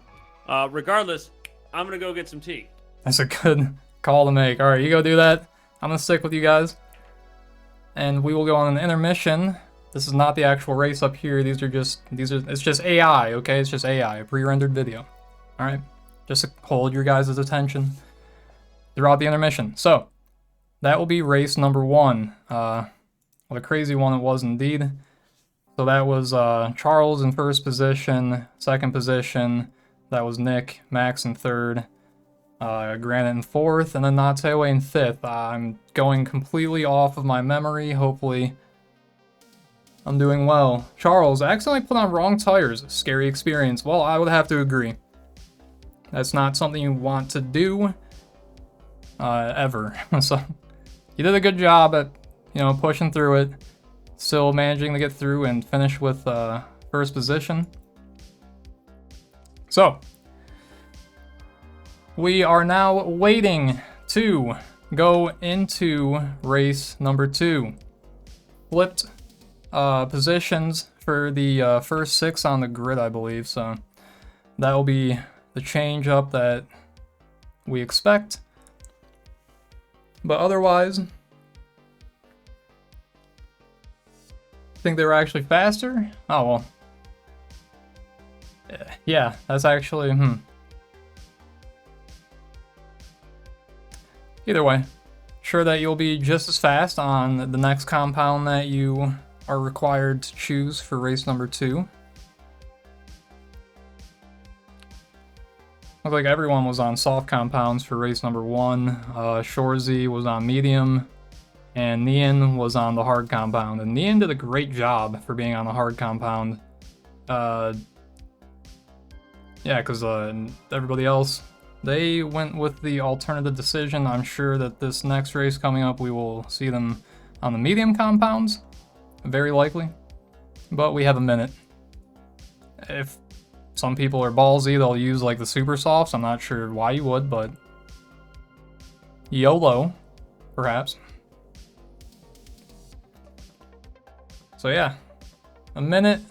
regardless, I'm going to go get some tea. That's a good call to make. All right, you go do that. I'm going to stick with you guys. And we will go on an intermission. This is not the actual race up here. It's just AI, okay? It's just AI, a pre-rendered video. All right? Just to hold your guys' attention throughout the intermission. So, that will be race number 1. What a crazy one it was indeed. So that was Charles in first position, second position. That was Nick, Max in third, Granite in fourth, and then Natsuyo in fifth. I'm going completely off of my memory. Hopefully, I'm doing well. Charles, I accidentally put on wrong tires. Scary experience. Well, I would have to agree. That's not something you want to do, ever. So, you did a good job at, pushing through it. Still managing to get through and finish with first position. So, we are now waiting to go into race number 2. Flipped positions for the first 6 on the grid, I believe. So, that will be the change up that we expect. But otherwise, think they were actually faster? Oh, well. Yeah, that's actually, Either way, sure that you'll be just as fast on the next compound that you are required to choose for race number 2. Looks like everyone was on soft compounds for race number 1. Shorzy was on medium, and Nian was on the hard compound. And Nian did a great job for being on the hard compound. Yeah, because everybody else, they went with the alternative decision. I'm sure that this next race coming up, we will see them on the medium compounds. Very likely. But we have a minute. If some people are ballsy, they'll use like the super softs. I'm not sure why you would, but YOLO, perhaps. So yeah, a minute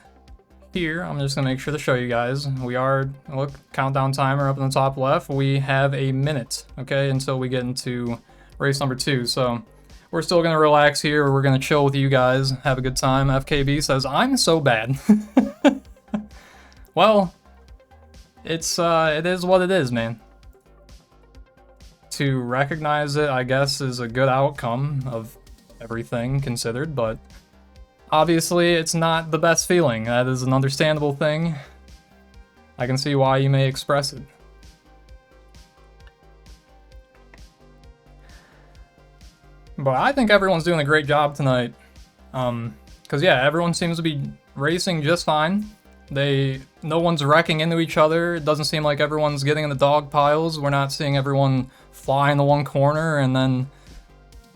here. I'm just gonna make sure to show you guys. We are, look, countdown timer up in the top left. We have a minute, okay, until we get into race number 2. So we're still gonna relax here. We're gonna chill with you guys, have a good time. FKB says, I'm so bad. Well, it is what it is, man. To recognize it, I guess, is a good outcome of everything considered, but obviously, it's not the best feeling. That is an understandable thing. I can see why you may express it. But I think everyone's doing a great job tonight. Because yeah, everyone seems to be racing just fine. No one's wrecking into each other. It doesn't seem like everyone's getting in the dog piles. We're not seeing everyone fly into one corner and then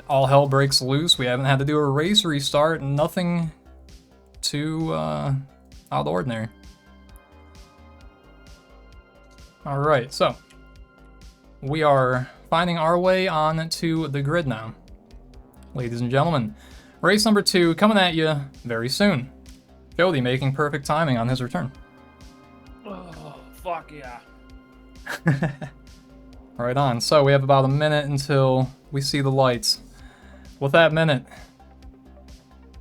all hell breaks loose. We haven't had to do a race restart. Nothing too out of the ordinary. Alright, so we are finding our way on to the grid now. Ladies and gentlemen, race number 2 coming at you very soon. Jody making perfect timing on his return. Oh, fuck yeah. Right on. So we have about a minute until we see the lights. With that minute,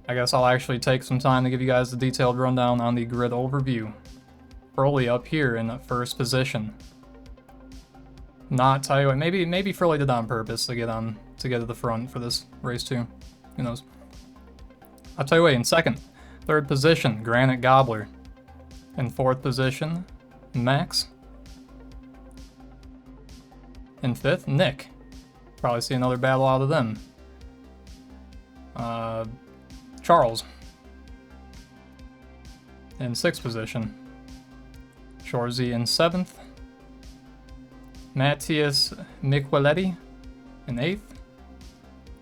I guess I'll actually take some time to give you guys the detailed rundown on the grid overview. FROLI up here in first position. not tell you what, maybe FROLI did that on purpose to get to the front for this race too. Who knows? I'll tell you what, in second, third position, Granite Gobbler. In fourth position, Max. In fifth, Nick. Probably see another battle out of them. Charles. In sixth position. Shorzy in seventh. Matthias Miqueletti in eighth.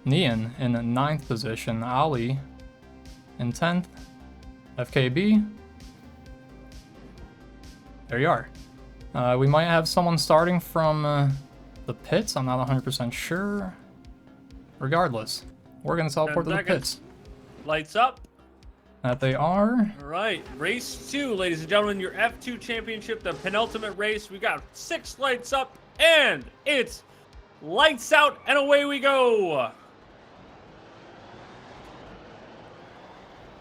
Nian in ninth position. Ali in 10th. FKB. There you are. We might have someone starting from the pits. I'm not 100% sure. Regardless, we're going to teleport to the pits. Lights up. That they are. All right, race 2, ladies and gentlemen, your F2 championship, the penultimate race. We got 6 lights up, and it's lights out, and away we go.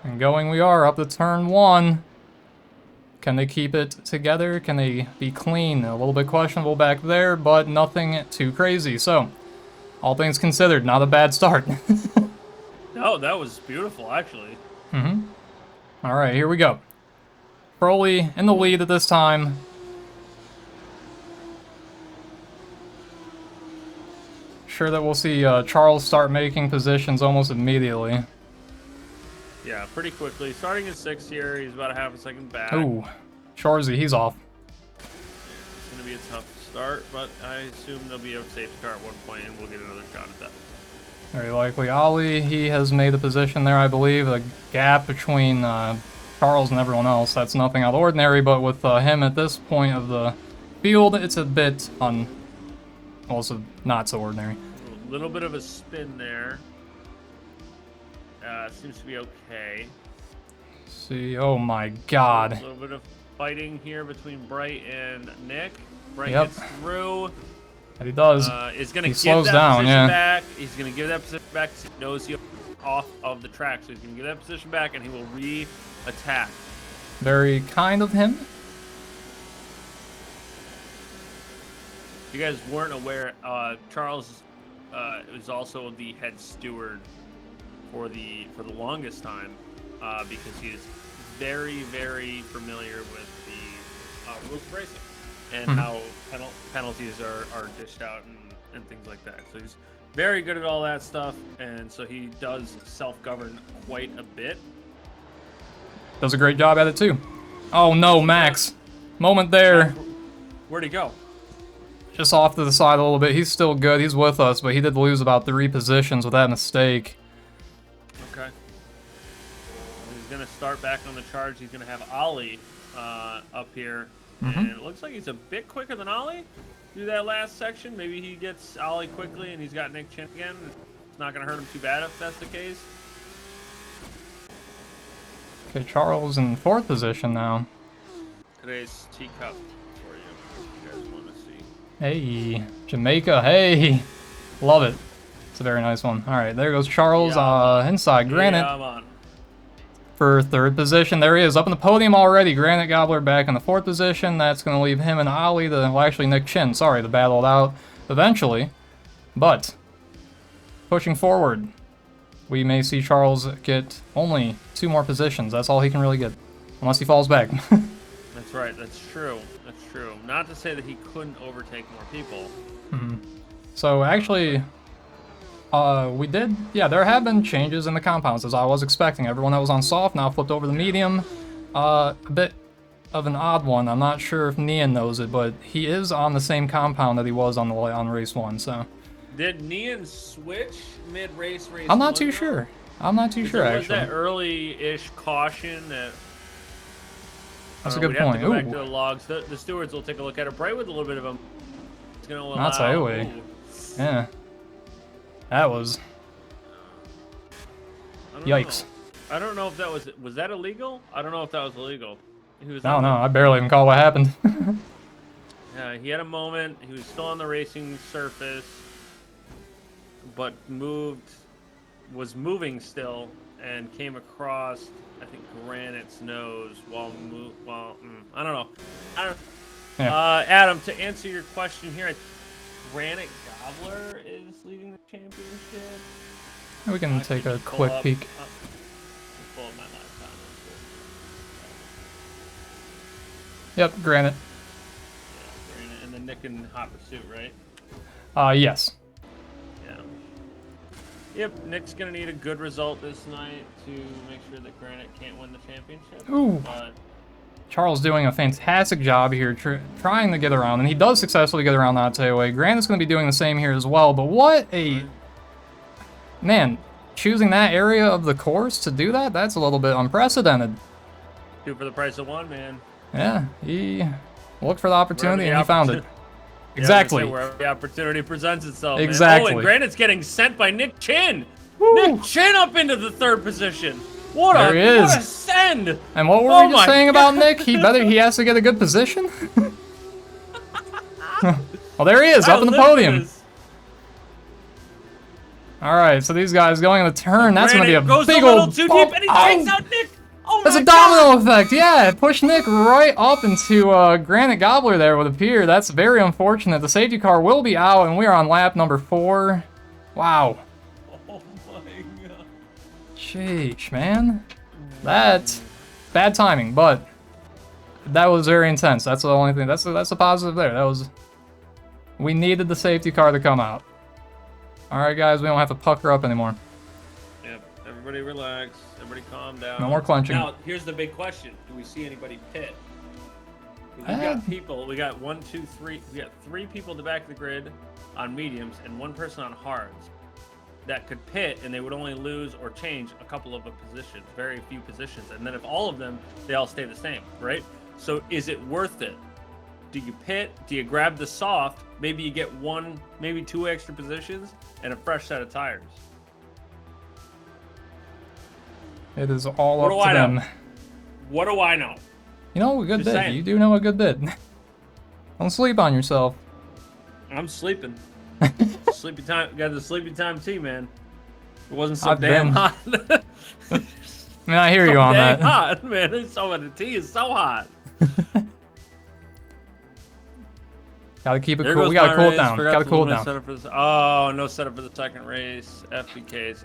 And going we are up to turn 1. Can they keep it together? Can they be clean? A little bit questionable back there, but nothing too crazy. So, all things considered, not a bad start. No, that was beautiful, actually. Mm-hmm. All right, here we go. FROLI in the lead at this time. Sure that we'll see Charles start making positions almost immediately. Yeah, pretty quickly. Starting in 6th here, he's about a half a second back. Ooh, Shorzy, he's off. It's going to be a tough start, but I assume they'll be able to safety car at one point, and we'll get another shot at that. Very likely. Ali, he has made a position there, I believe. A gap between Charles and everyone else. That's nothing out of the ordinary, but with him at this point of the field, it's a bit also not so ordinary. A little bit of a spin there. Seems to be okay. See, oh my god. A little bit of fighting here between Bright and Nick. Bright Yep. gets through. And he does. Is going to give slows that down, position yeah. back. He's going to give that position back because he knows he's off of the track. So he's going to give that position back and he will re-attack. Very kind of him. If you guys weren't aware, Charles is also the head steward for the longest time because he is very, very familiar with the rules of racing and how penalties are dished out and things like that. So he's very good at all that stuff, and so he does self-govern quite a bit. Does a great job at it too. Oh no, Max. Moment there. Where'd he go? Just off to the side a little bit. He's still good. He's with us, but he did lose about 3 positions with that mistake. Okay. He's going to start back on the charge. He's going to have Ollie up here. And it looks like he's a bit quicker than Ollie through that last section. Maybe he gets Ollie quickly and he's got Nick Chin again. It's not going to hurt him too bad if that's the case. Okay, Charles in 4th position now. Today's teacup for you, if you guys want to see. Hey, Jamaica, hey. Love it. It's a very nice one. All right, there goes Charles inside Granite. Yeah, I'm on. For 3rd position. There he is, up in the podium already. Granite Gobbler back in the 4th position. That's going to leave him and Ollie, well, actually Nick Chin, sorry, to battle it out eventually. But, pushing forward, we may see Charles get only 2 more positions. That's all he can really get, unless he falls back. That's right, that's true. That's true. Not to say that he couldn't overtake more people. So, actually, there have been changes in the compounds, as I was expecting. Everyone that was on soft now flipped over to medium. A bit of an odd one. I'm not sure if Nian knows it, but he is on the same compound that he was on race 1, so. Did Nian switch mid-race race? I'm not too sure. I'm not too sure, There was actually. that early-ish caution that... That's a good we'd point. Have to go back Ooh. to the logs. The stewards will take a look at it. Bright with a little bit of a... It's going to allow... That's highway. Yeah. That was... Yikes. I don't know if that was that illegal? I don't know if that was illegal. He was No, I barely even caught what happened. he had a moment. He was still on the racing surface, but was moving still, and came across, I think, Granite's nose while I don't know. Yeah. Adam, to answer your question here, I Granite Gobbler is leading the championship. We can take a quick peek. Pull up my laptop. Yep, Granite. Yeah, Granite, and then Nick in hot pursuit, right? Yes. Yeah. Yep, Nick's gonna need a good result this night to make sure that Granite can't win the championship. Ooh. But Charles doing a fantastic job here, trying to get around, and he does successfully get around that tailway. Granite's going to be doing the same here as well, but what a... Man, choosing that area of the course to do that, that's a little bit unprecedented. 2 for the price of 1, man. Yeah, he looked for the opportunity and he found it. Yeah, Exactly. Wherever the opportunity presents itself. Exactly. Man. Oh, and Granite's getting sent by Nick Chin. Woo. Nick Chin up into the 3rd position. What There he a is. send! And what were Oh we just my saying God. about Nick? He has to get a good position? Well, there he is, up in the podium. Alright, so these guys going on the turn, that's going to be a goes big a little old too bump. deep, and he takes out Nick. Oh That's my a domino effect, yeah. It pushed Nick right up into Granite Gobbler there with a pier. That's very unfortunate. The safety car will be out, and we are on lap number 4. Wow. Oh my God. Sheesh, man. That's bad timing, but that was very intense. That's the only thing. That's a positive there. That was. We needed the safety car to come out. All right, guys, we don't have to pucker up anymore. Yep. Everybody relax. Everybody calm down. No more clenching. Now, here's the big question: do we see anybody pit? We got people. We got 1, 2, 3. We got 3 people at the back of the grid on mediums and 1 person on hards that could pit, and they would only lose or change a couple of positions, very few positions. And then if all of them, they all stay the same, right? So is it worth it? Do you pit? Do you grab the soft? Maybe you get 1, maybe 2 extra positions and a fresh set of tires. It is all What up do to I them. know? What do I know? You know a good Just bit. saying. You do know a good bit. Don't sleep on yourself. I'm sleeping. Sleepy time. Got the sleepy time tea, man. It wasn't so I've damn been. hot. I mean, I hear you on Dang that. hot, man. It's so the tea is so hot. Gotta keep it There cool. goes We gotta my cool it race. down. Forgot Gotta to cool it limit down. setup for this. Oh, no setup for the second race. FBK's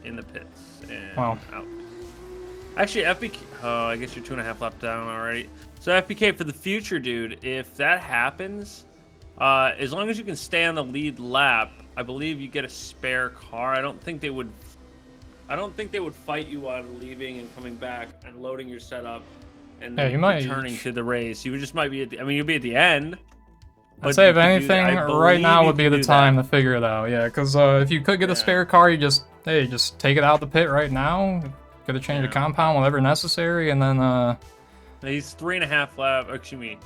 in the pits and Wow. out. Actually, FBK. Oh, I guess you're 2.5 laps down already. So FBK for the future, dude. If that happens, as long as you can stay on the lead lap, I believe you get a spare car. I don't think they would fight you on leaving and coming back and loading your setup and Yeah, then you might- returning to the race. You just might be at the, I mean, you'll be at the end. I'd say you if could do anything, that. I right now believe would be you the can do time that. to figure it out. Yeah, because if you could get a spare car, you just take it out the pit right now. Get a change of compound, whatever necessary, and then He's 3.5 laps. Excuse me.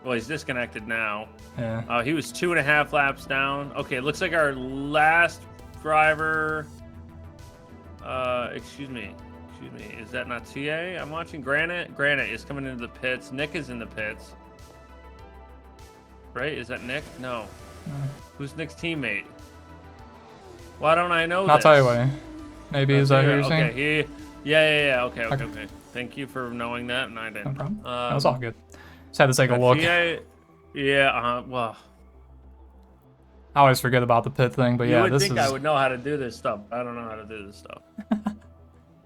Well, he's disconnected now. yeah. He was 2.5 laps down. Okay, looks like our last driver. Excuse me. Is that not TA? I'm watching Granite. Granite is coming into the pits. Nick is in the pits. Right? Is that Nick? No. Who's Nick's teammate? Why don't I know I'll this? tell you what. Maybe is that who you're saying? Okay. Yeah. Okay. Okay. Thank you for knowing that, and I didn't. No problem. That was all good. Just had to take a TA look. Well. I always forget about the pit thing, but You yeah, would this think is. I would know how to do this stuff. I don't know how to do this stuff.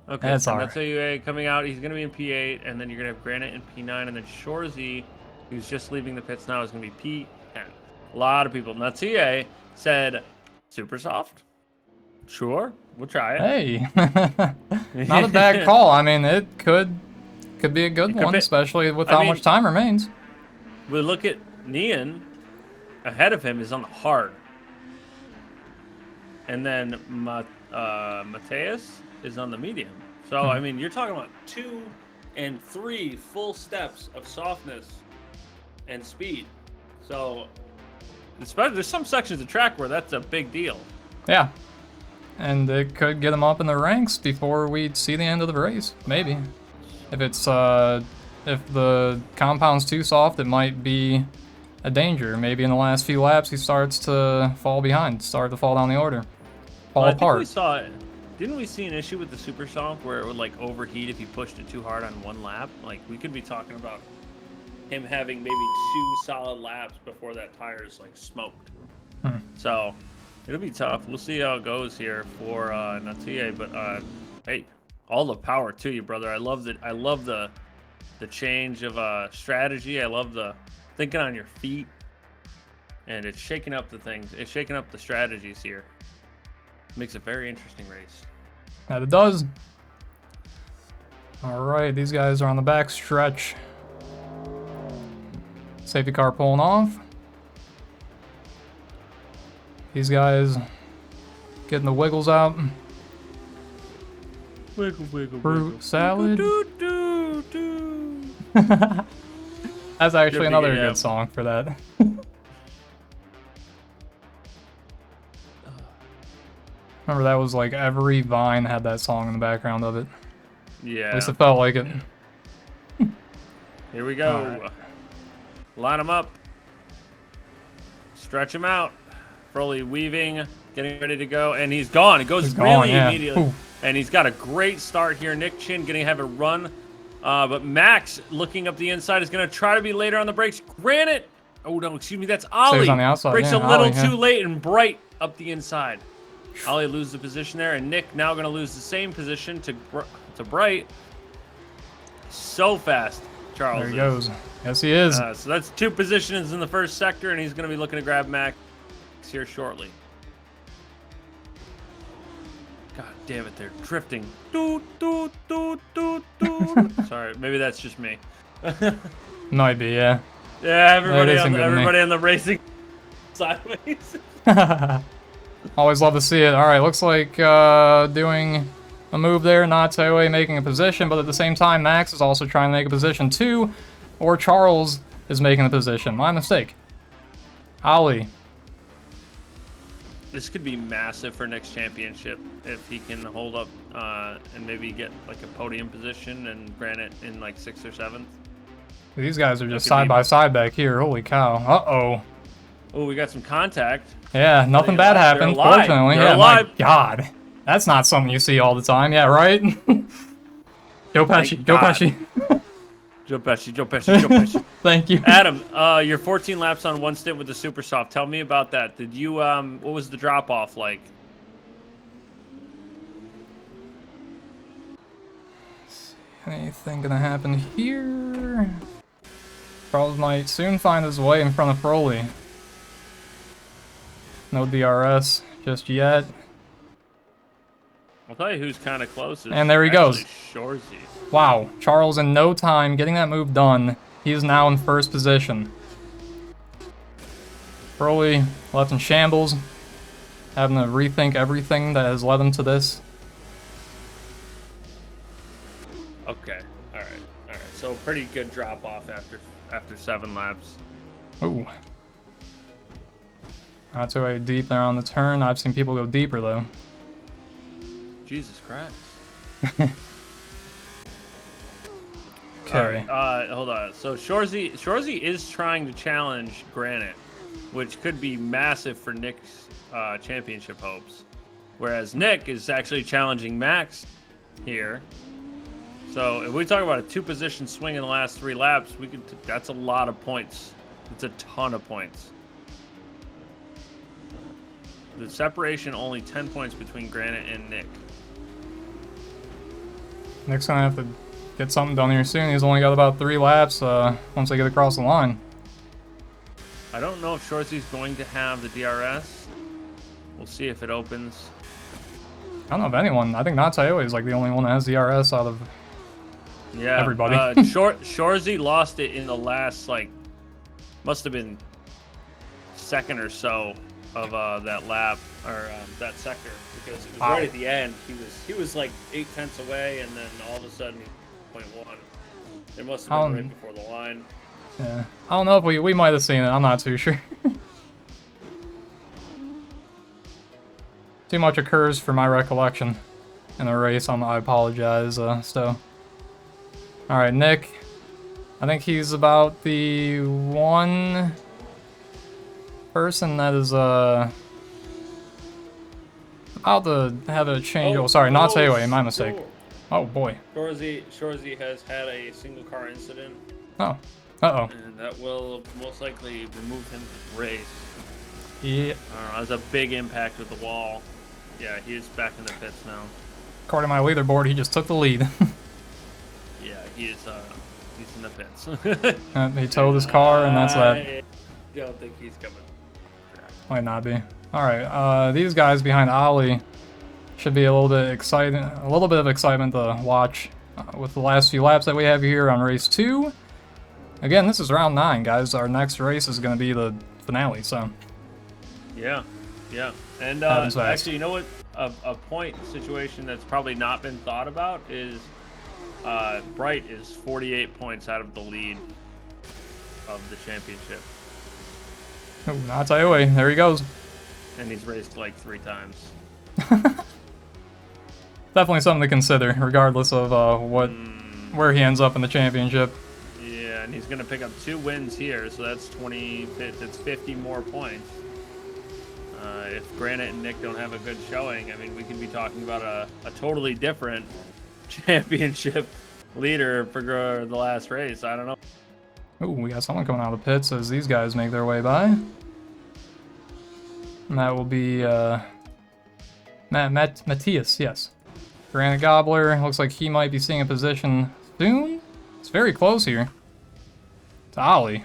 Okay, That's so all that's AUA coming out. He's going to be in P8, and then you're going to have Granite in P9, and then Shorzy, who's just leaving the pits now, is going to be P10. A lot of people. Now, TA said, super soft? Sure, we'll try it. Hey, not a bad call. I mean, it could be a good one, be. especially with I how mean- much time remains. We look at Nian, ahead of him is on the hard. And then Mateus is on the medium. So, I mean, you're talking about 2 and 3 full steps of softness and speed. So, especially there's some sections of track where that's a big deal. Yeah, and it could get him up in the ranks before we see the end of the race. Maybe, if it's if the compound's too soft, it might be a danger. Maybe in the last few laps he starts to fall behind, start to fall down the order, fall Well, I think apart. we saw it. Didn't we see an issue with the super soft where it would like overheat if you pushed it too hard on one lap? Like we could be talking about him having maybe 2 solid laps before that tire's like smoked. So it'll be tough. We'll see how it goes here for Natia, but hey, all the power to you, brother. I love that. I love the change of strategy. I love the thinking on your feet, and it's shaking up the things. It's shaking up the strategies here. Makes a very interesting race. That it does. All right, these guys are on the back stretch. Safety car pulling off. These guys getting the wiggles out. Wiggle, wiggle, Fruit wiggle. salad. Do, do, do. That's actually another yeah. good song for that. Remember that was like every Vine had that song in the background of it. Yeah. At least it felt like it. Here we go. Right. Line them up. Stretch him out. FROLI weaving, getting ready to go, and he's gone. It goes He's really gone, yeah. immediately. Ooh. And he's got a great start here. Nick Chin getting to have a run. But Max, looking up the inside, is going to try to be later on the brakes. Granite. Oh, no, excuse me. That's Ollie. Stays on the outside, Brakes yeah, a little Ollie, yeah. too late and bright up the inside. Ollie loses the position there, and Nick now going to lose the same position to Bright. So fast, Charles. There he goes. Yes, he is. So that's 2 positions in the first sector, and he's going to be looking to grab Max here shortly. God damn it, they're drifting. Doot, doot, doot, doot, doot. Sorry, maybe that's just me. Might be, yeah. Yeah, everybody That is on the racing sideways. Always love to see it. All right, looks like doing a move there, not Toei making a position, but at the same time, Max is also trying to make a position too, or Charles is making a position. My mistake. Ollie. This could be massive for next championship if he can hold up and maybe get like a podium position and Granite in like 6th or 7th. These guys are just side by side back here. Holy cow. Uh-oh. Oh, we got some contact. Yeah, nothing bad happened, fortunately. They're Yeah, alive. my God. That's not something you see all the time. Yeah, right? Joe Pesci. Joe Pesci. Joe Pesci, Joe Pesci, Joe Pesci. Thank you. Adam, you're 14 laps on one stint with the Super Soft. Tell me about that. Did you, what was the drop-off like? Anything gonna happen here? Charles might soon find his way in front of FROLI. No DRS just yet. I'll tell you who's kind of close. And there he goes. Shorzy. Wow, Charles in no time getting that move done. He is now in first position. FROLI left in shambles, having to rethink everything that has led him to this. Okay, all right. So pretty good drop off after 7 laps. Ooh. Not too way deep there on the turn. I've seen people go deeper though. Jesus Christ. Okay. Hold on. So Shorzy is trying to challenge Granite, which could be massive for Nick's championship hopes. Whereas Nick is actually challenging Max here. So if we talk about a 2-position swing in the last 3 laps, that's a lot of points. It's a ton of points. The separation only 10 points between Granite and Nick. Nick's gonna have to get something done here soon. He's only got about 3 laps once they get across the line. I don't know if Shorzy's going to have the DRS. We'll see if it opens. I don't know if anyone. I think Natsuyo is like the only one that has DRS out of everybody. Shorzy lost it in the last, like, must have been second or so of that lap or that sector, because it was right at the end. He was like 8 tenths away, and then all of a sudden, 0.1. It must have been right before the line. Yeah, I don't know if we might have seen it. I'm not too sure. Too much occurs for my recollection in a race. I apologize, Stowe. All right, Nick. I think he's about the one person that is about to have a change. Oh, sorry, not Tayway. My mistake. Oh boy. Shorzy has had a single car incident. Oh. Uh-oh. And that will most likely remove him from the race. Yeah. I don't know, it was a big impact with the wall. Yeah, he is back in the pits now. According to my leaderboard, he just took the lead. Yeah, he's in the pits. He towed his car, and that's that. I don't think he's coming. Might not be. Alright, these guys behind Ollie should be a little bit exciting, a little bit of excitement to watch with the last few laps that we have here on race 2. Again, this is round 9, guys. Our next race is going to be the finale, so. Yeah, yeah. And Happens fast. actually, you know what? A point situation that's probably not been thought about is Bright is 48 points out of the lead of the championship. Oh, not away. There he goes. And he's raced like 3 times. Definitely something to consider, regardless of where he ends up in the championship. Yeah, and he's going to pick up 2 wins here, so that's 50 more points. If Granite and Nick don't have a good showing, I mean, we could be talking about a totally different championship leader for the last race. I don't know. Oh, we got someone coming out of the pits as these guys make their way by. And that will be Matthias, yes. Granite Gobbler, looks like he might be seeing a position soon. It's very close here to Ollie.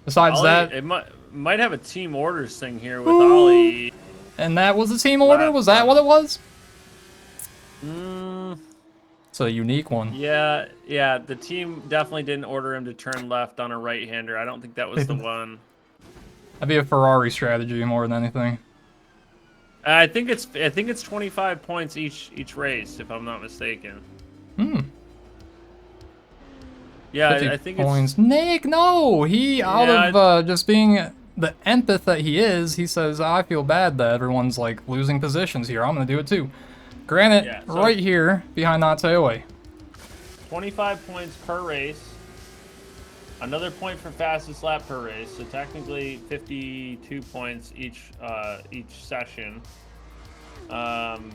Besides Ollie, that... it might have a team orders thing here with Ollie. And that was the team order? Was that what it was? It's a unique one. Yeah, the team definitely didn't order him to turn left on a right-hander. I don't think that was the one. That'd be a Ferrari strategy more than anything. I think it's 25 points each race, if I'm not mistaken. Yeah, I think points. Nick, no! He, out of just being the empath that he is, he says, I feel bad that everyone's like losing positions here. I'm gonna do it too. Granite right here behind Not Away. 25 points per race. Another point for fastest lap per race. So technically 52 points each session. And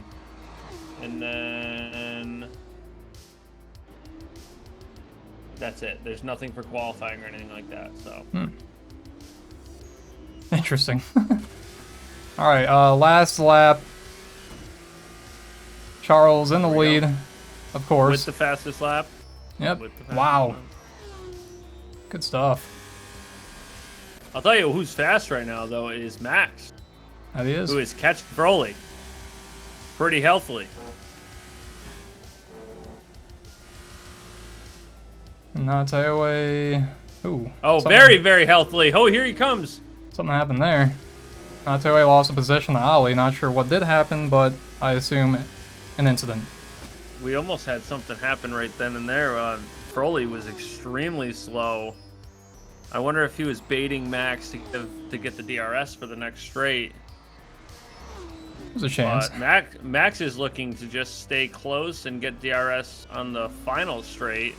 then that's it. There's nothing for qualifying or anything like that. So. Interesting. All right, last lap. Charles in the lead, of course. With the fastest lap. Yep. Wow. Good stuff. I'll tell you who's fast right now, though, is Max. That he is. Who is catching FROLI pretty healthily. Not away. Ooh. Oh, very, very healthily. Oh, here he comes. Something happened there. Not away lost a position to Ollie. Not sure what did happen, but I assume an incident. We almost had something happen right then and there. FROLI was extremely slow. I wonder if he was baiting Max to get the DRS for the next straight. There's a chance. Max is looking to just stay close and get DRS on the final straight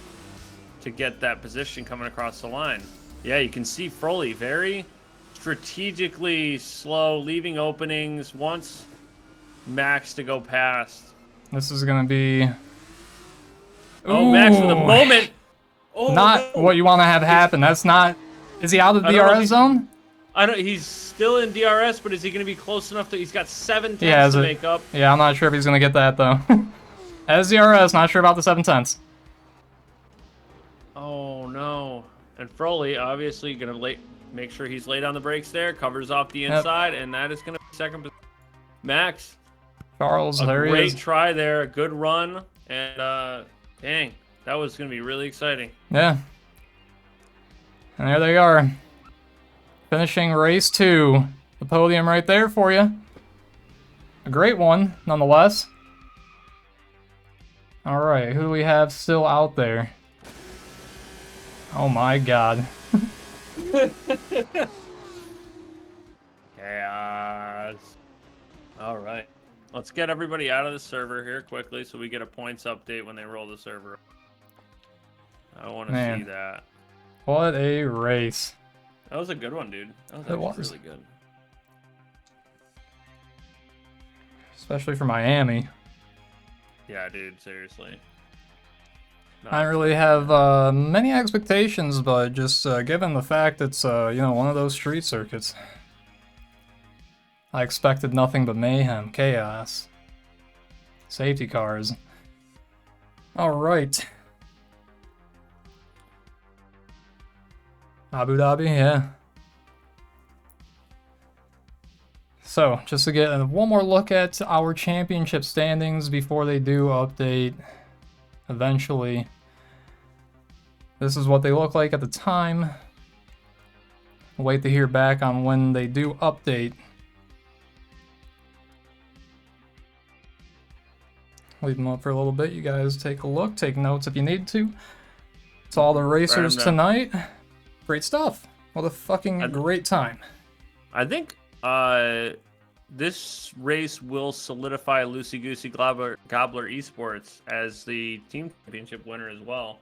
to get that position coming across the line. Yeah, you can see FROLI very strategically slow, leaving openings, wants Max to go past. This is going to be... Oh, Max with a moment. Oh, not no. What you want to have happen. That's not... Is he out of the DRS zone? He's still in DRS, but is he going to be close enough he's got 7 tenths to make up? Yeah, I'm not sure if he's going to get that, though. As DRS, not sure about the 7 tenths. Oh, no. And FROLI, obviously, going to make sure he's laid on the brakes there, covers off the inside, and that is going to be second position. Max. Charles, there he is. Great try there, a good run, and dang, that was going to be really exciting. Yeah. And there they are. Finishing race 2. The podium right there for you. A great one, nonetheless. Alright, who do we have still out there? Oh my god. Chaos. Alright. Let's get everybody out of the server here quickly so we get a points update when they roll the server. I want to see that. What a race. That was a good one, dude. That was really good. Especially for Miami. Yeah, dude, seriously. I don't really have many expectations, but just given the fact it's you know, one of those street circuits, I expected nothing but mayhem, chaos, safety cars. All right, Abu Dhabi, yeah. So, just to get one more look at our championship standings before they do update eventually. This is what they look like at the time. We'll wait to hear back on when they do update. Leave them up for a little bit. You guys take a look, take notes if you need to. It's all the racers tonight. Great stuff. What a fucking great time. I think this race will solidify Loosey Goosey Gobbler Esports as the team championship winner as well.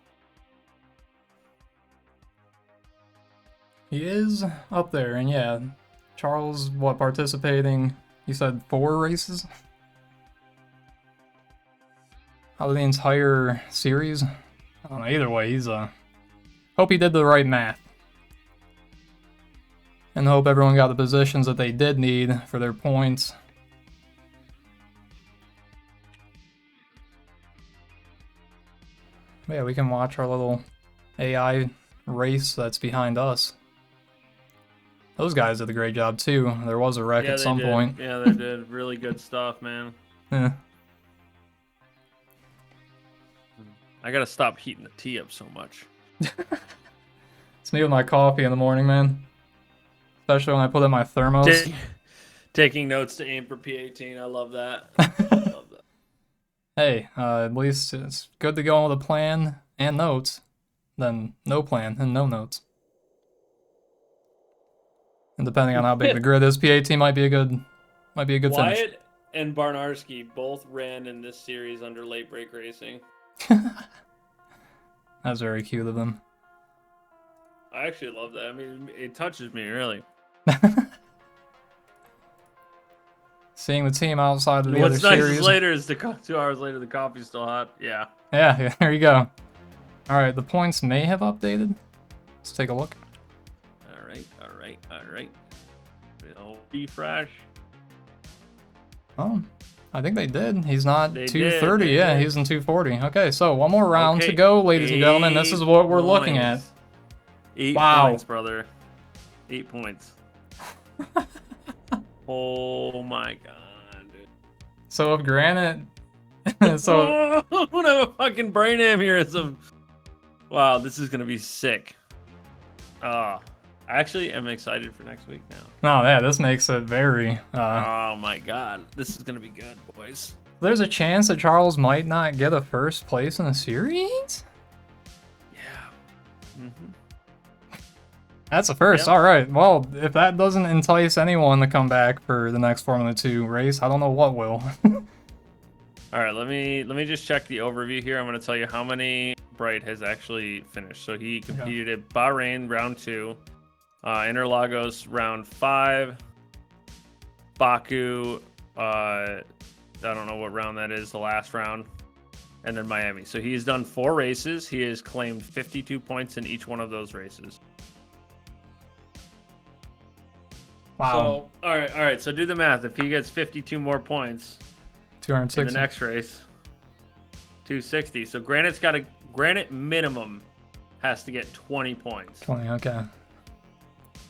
He is up there, and yeah, Charles, what, participating, you said 4 races? Out of the entire series? I don't know, either way, he's, hope he did the right math. And hope everyone got the positions that they did need for their points. But yeah, we can watch our little AI race that's behind us. Those guys did a great job too. There was a wreck at some point. Yeah, they did. Really good stuff, man. Yeah. I gotta stop heating the tea up so much. It's me with my coffee in the morning, man. Especially when I put in my thermos. Taking notes to aim for P18. I love that. I love that. Hey, at least it's good to go in with a plan and notes than no plan and no notes. And depending on how big the grid is, P18 might be a good finish. Wyatt and Barnarski both ran in this series under late break racing. That's very cute of them. I actually love that. I mean, it touches me, really. Seeing the team outside of the What's other nice series. is later is 2 hours later the coffee's still hot. Yeah. Yeah, there you go. All right, the points may have updated. Let's take a look. All right. It'll refresh. Oh, I think they did. He's not They 230. did, Yeah, he's in 240. Okay, so one more round to go, ladies and gentlemen. This is what we're looking at. 8 Wow. points, brother. 8 points. Oh my god, dude. So if Granite, so I'm gonna have a fucking brain aneurysm. Wow, this is gonna be sick. I actually am excited for next week now. no, yeah, this makes it very. Oh my god, this is gonna be good, boys. There's a chance that Charles might not get a first place in the series. Yeah. That's a first. Yep. All right. Well, if that doesn't entice anyone to come back for the next Formula 2 race, I don't know what will. All right, let me just check the overview here. I'm going to tell you how many Bright has actually finished. So he competed at Bahrain round 2, Interlagos round 5, Baku, I don't know what round that is, the last round, and then Miami. So he's done 4 races. He has claimed 52 points in each one of those races. Wow. So, all right. So do the math. If he gets 52 more points 260. in the next race, 260. So Granite minimum has to get 20 points. 20. Okay.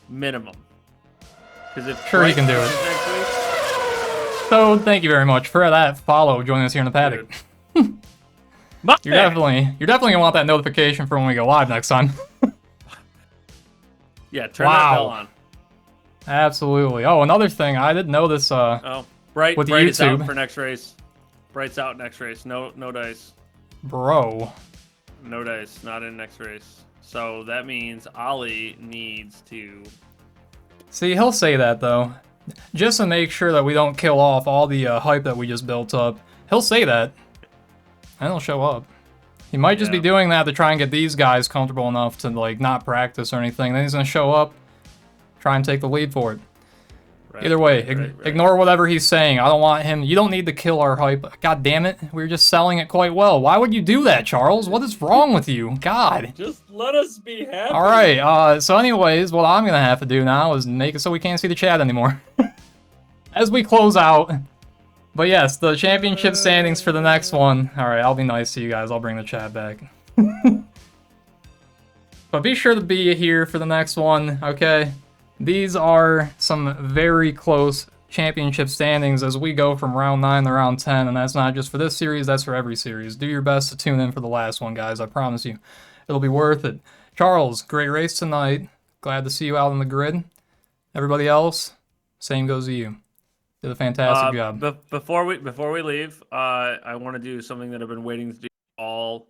Minimum. Because if Sure, he can do it. next week, So thank you very much for that follow joining us here in the paddock. You're definitely gonna want that notification for when we go live next time. Yeah, turn that bell Wow. on. Absolutely. Oh, another thing, I didn't know this. Bright with is out YouTube. for next race. Bright's out next race. No dice. Bro. No dice. Not in next race. So that means Ollie needs to. See, he'll say that though, just to make sure that we don't kill off all the hype that we just built up. He'll say that, and he'll show up. He might just be doing that to try and get these guys comfortable enough to like not practice or anything. Then he's gonna show up, try and take the lead for it. Either way, ignore whatever he's saying. I don't want him. You don't need to kill our hype. God damn it. We're just selling it quite well. Why would you do that, Charles? What is wrong with you? God. Just let us be happy. All right. So anyways, what I'm going to have to do now is make it so we can't see the chat anymore. As we close out. But yes, the championship standings for the next one. All right, I'll be nice to you guys. I'll bring the chat back. But be sure to be here for the next one, okay? These are some very close championship standings as we go from round 9 to round 10, and that's not just for this series, that's for every series. Do your best to tune in for the last one, guys. I promise you. It'll be worth it. Charles, great race tonight. Glad to see you out on the grid. Everybody else, same goes to you. Did a fantastic job. Before we leave, I want to do something that I've been waiting to do all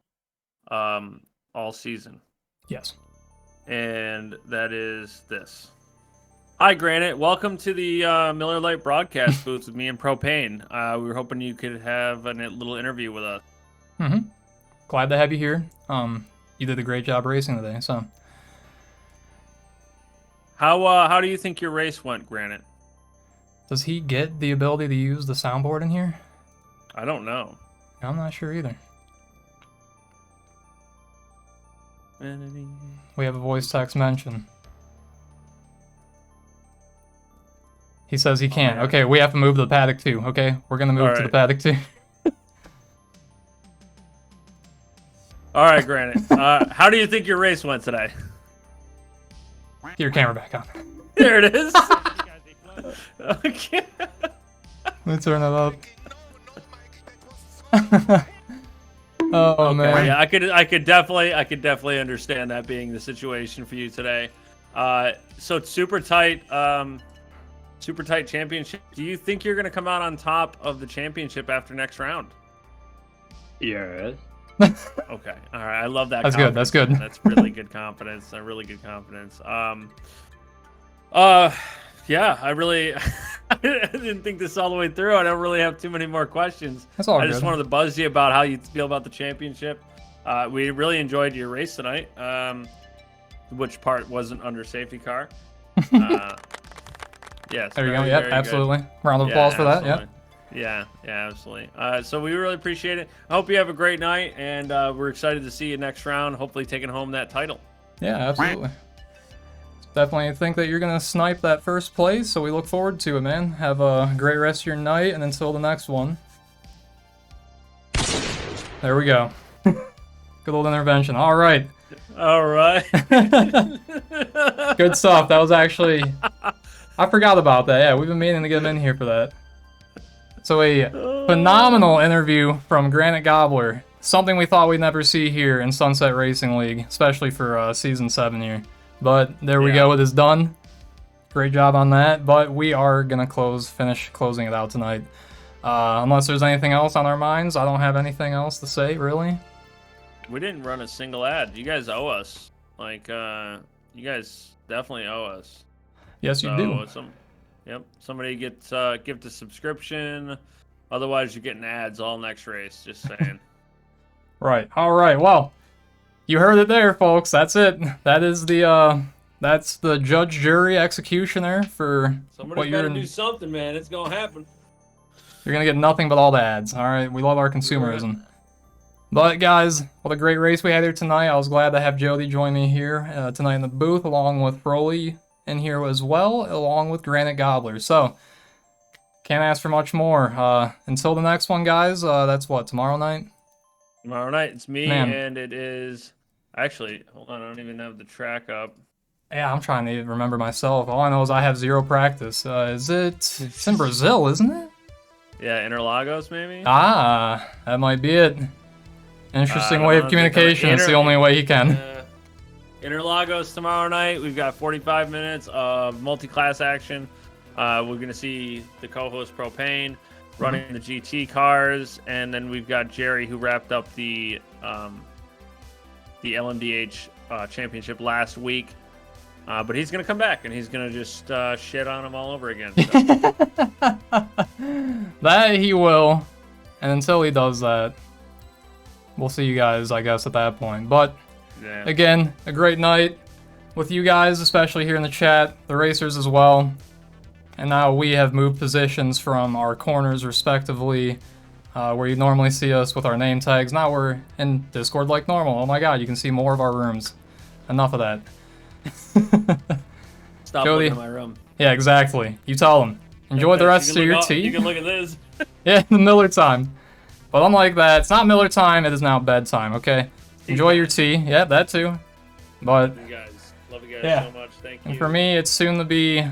season. Yes. And that is this. Hi, Granite. Welcome to the Miller Lite broadcast booth with me and Propane. We were hoping you could have a little interview with us. Glad to have you here. You did a great job racing today. So, how do you think your race went, Granite? Does he get the ability to use the soundboard in here? I don't know. I'm not sure either. We have a voice text mention. He says he can't. Okay, we have to move to the paddock too. Okay, we're gonna move to the paddock too. All right, Granite. How do you think your race went today? Get your camera back on. There it is. Okay. Let me turn it up. Oh man. Yeah, I could definitely understand that being the situation for you today. So it's super tight championship. Do you think you're gonna come out on top of the championship after next round? Yes. Okay. All right. I love that. That's good. That's good. That's really good confidence. Really good confidence. Yeah, I really I didn't think this all the way through. I don't really have too many more questions. That's all I good. just wanted to buzz you about how you feel about the championship. We really enjoyed your race tonight. Which part wasn't under safety car? Yes. There you go. Yep, absolutely. Round of applause for that. Yep. Yeah, absolutely. So we really appreciate it. I hope you have a great night, and we're excited to see you next round. Hopefully, taking home that title. Yeah, absolutely. Definitely think that you're gonna snipe that first place, so we look forward to it, man. Have a great rest of your night, and until the next one. There we go. Good old intervention. All right. All right. Good stuff. That was actually... I forgot about that. Yeah, we've been meaning to get him in here for that. So a phenomenal interview from Granite Gobbler. Something we thought we'd never see here in Sunset Racing League, especially for Season 7 here. But there we go, it is done. Great job on that. But we are going to finish closing it out tonight. Unless there's anything else on our minds, I don't have anything else to say, really. We didn't run a single ad. You guys owe us. Like, you guys definitely owe us. Yes, you do. Yep. Somebody gets gift a subscription. Otherwise, you're getting ads all next race. Just saying. Right. All right. Well, you heard it there, folks. That's it. That is that's the judge, jury, executioner for Somebody's got to do something, man. It's gonna happen. You're gonna get nothing but all the ads. All right. We love our consumerism. But guys, what a great race we had here tonight. I was glad to have Jody join me here tonight in the booth, along with FROLI in here as well, along with Granite Gobbler. So, can't ask for much more. Until the next one, guys, that's what, tomorrow night? Tomorrow night, it's me, and it is... Actually, hold on, I don't even have the track up. Yeah, I'm trying to remember myself. All I know is I have zero practice. It's in Brazil, isn't it? Yeah, Interlagos, maybe? Ah, that might be it. Interesting way of communication. It's the only way he can. Interlagos tomorrow night. We've got 45 minutes of multi-class action. We're going to see the co-host Propane running the GT cars, and then we've got Jerry who wrapped up the LMDH championship last week. But he's going to come back, and he's going to just shit on him all over again. So. That he will. And until he does that, we'll see you guys, I guess, at that point. But, again, a great night with you guys, especially here in the chat, the racers as well. And now we have moved positions from our corners respectively, where you normally see us with our name tags. Now we're in Discord like normal. Oh my god, you can see more of our rooms. Enough of that. Stop Jody. looking at my room. Yeah, exactly. You tell them. Enjoy the rest of your tea. You can look at this. Yeah, Miller time. But unlike that, it's not Miller time, it is now bedtime, okay? Enjoy your tea. Yeah, that too. But, Love you guys. Love you guys Yeah. so much. Thank you. and for me, it's soon to be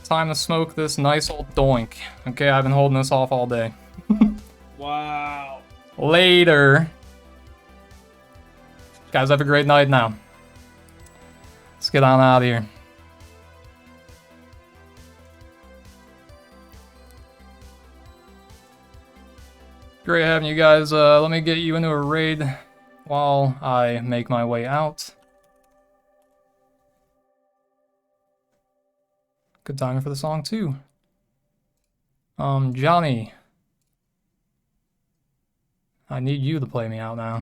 time to smoke this nice old doink. Okay, I've been holding this off all day. Wow. Later. Guys, have a great night now. Let's get on out of here. Great having you guys. Let me get you into a raid while I make my way out. Good timing for the song too. Johnny. I need you to play me out now.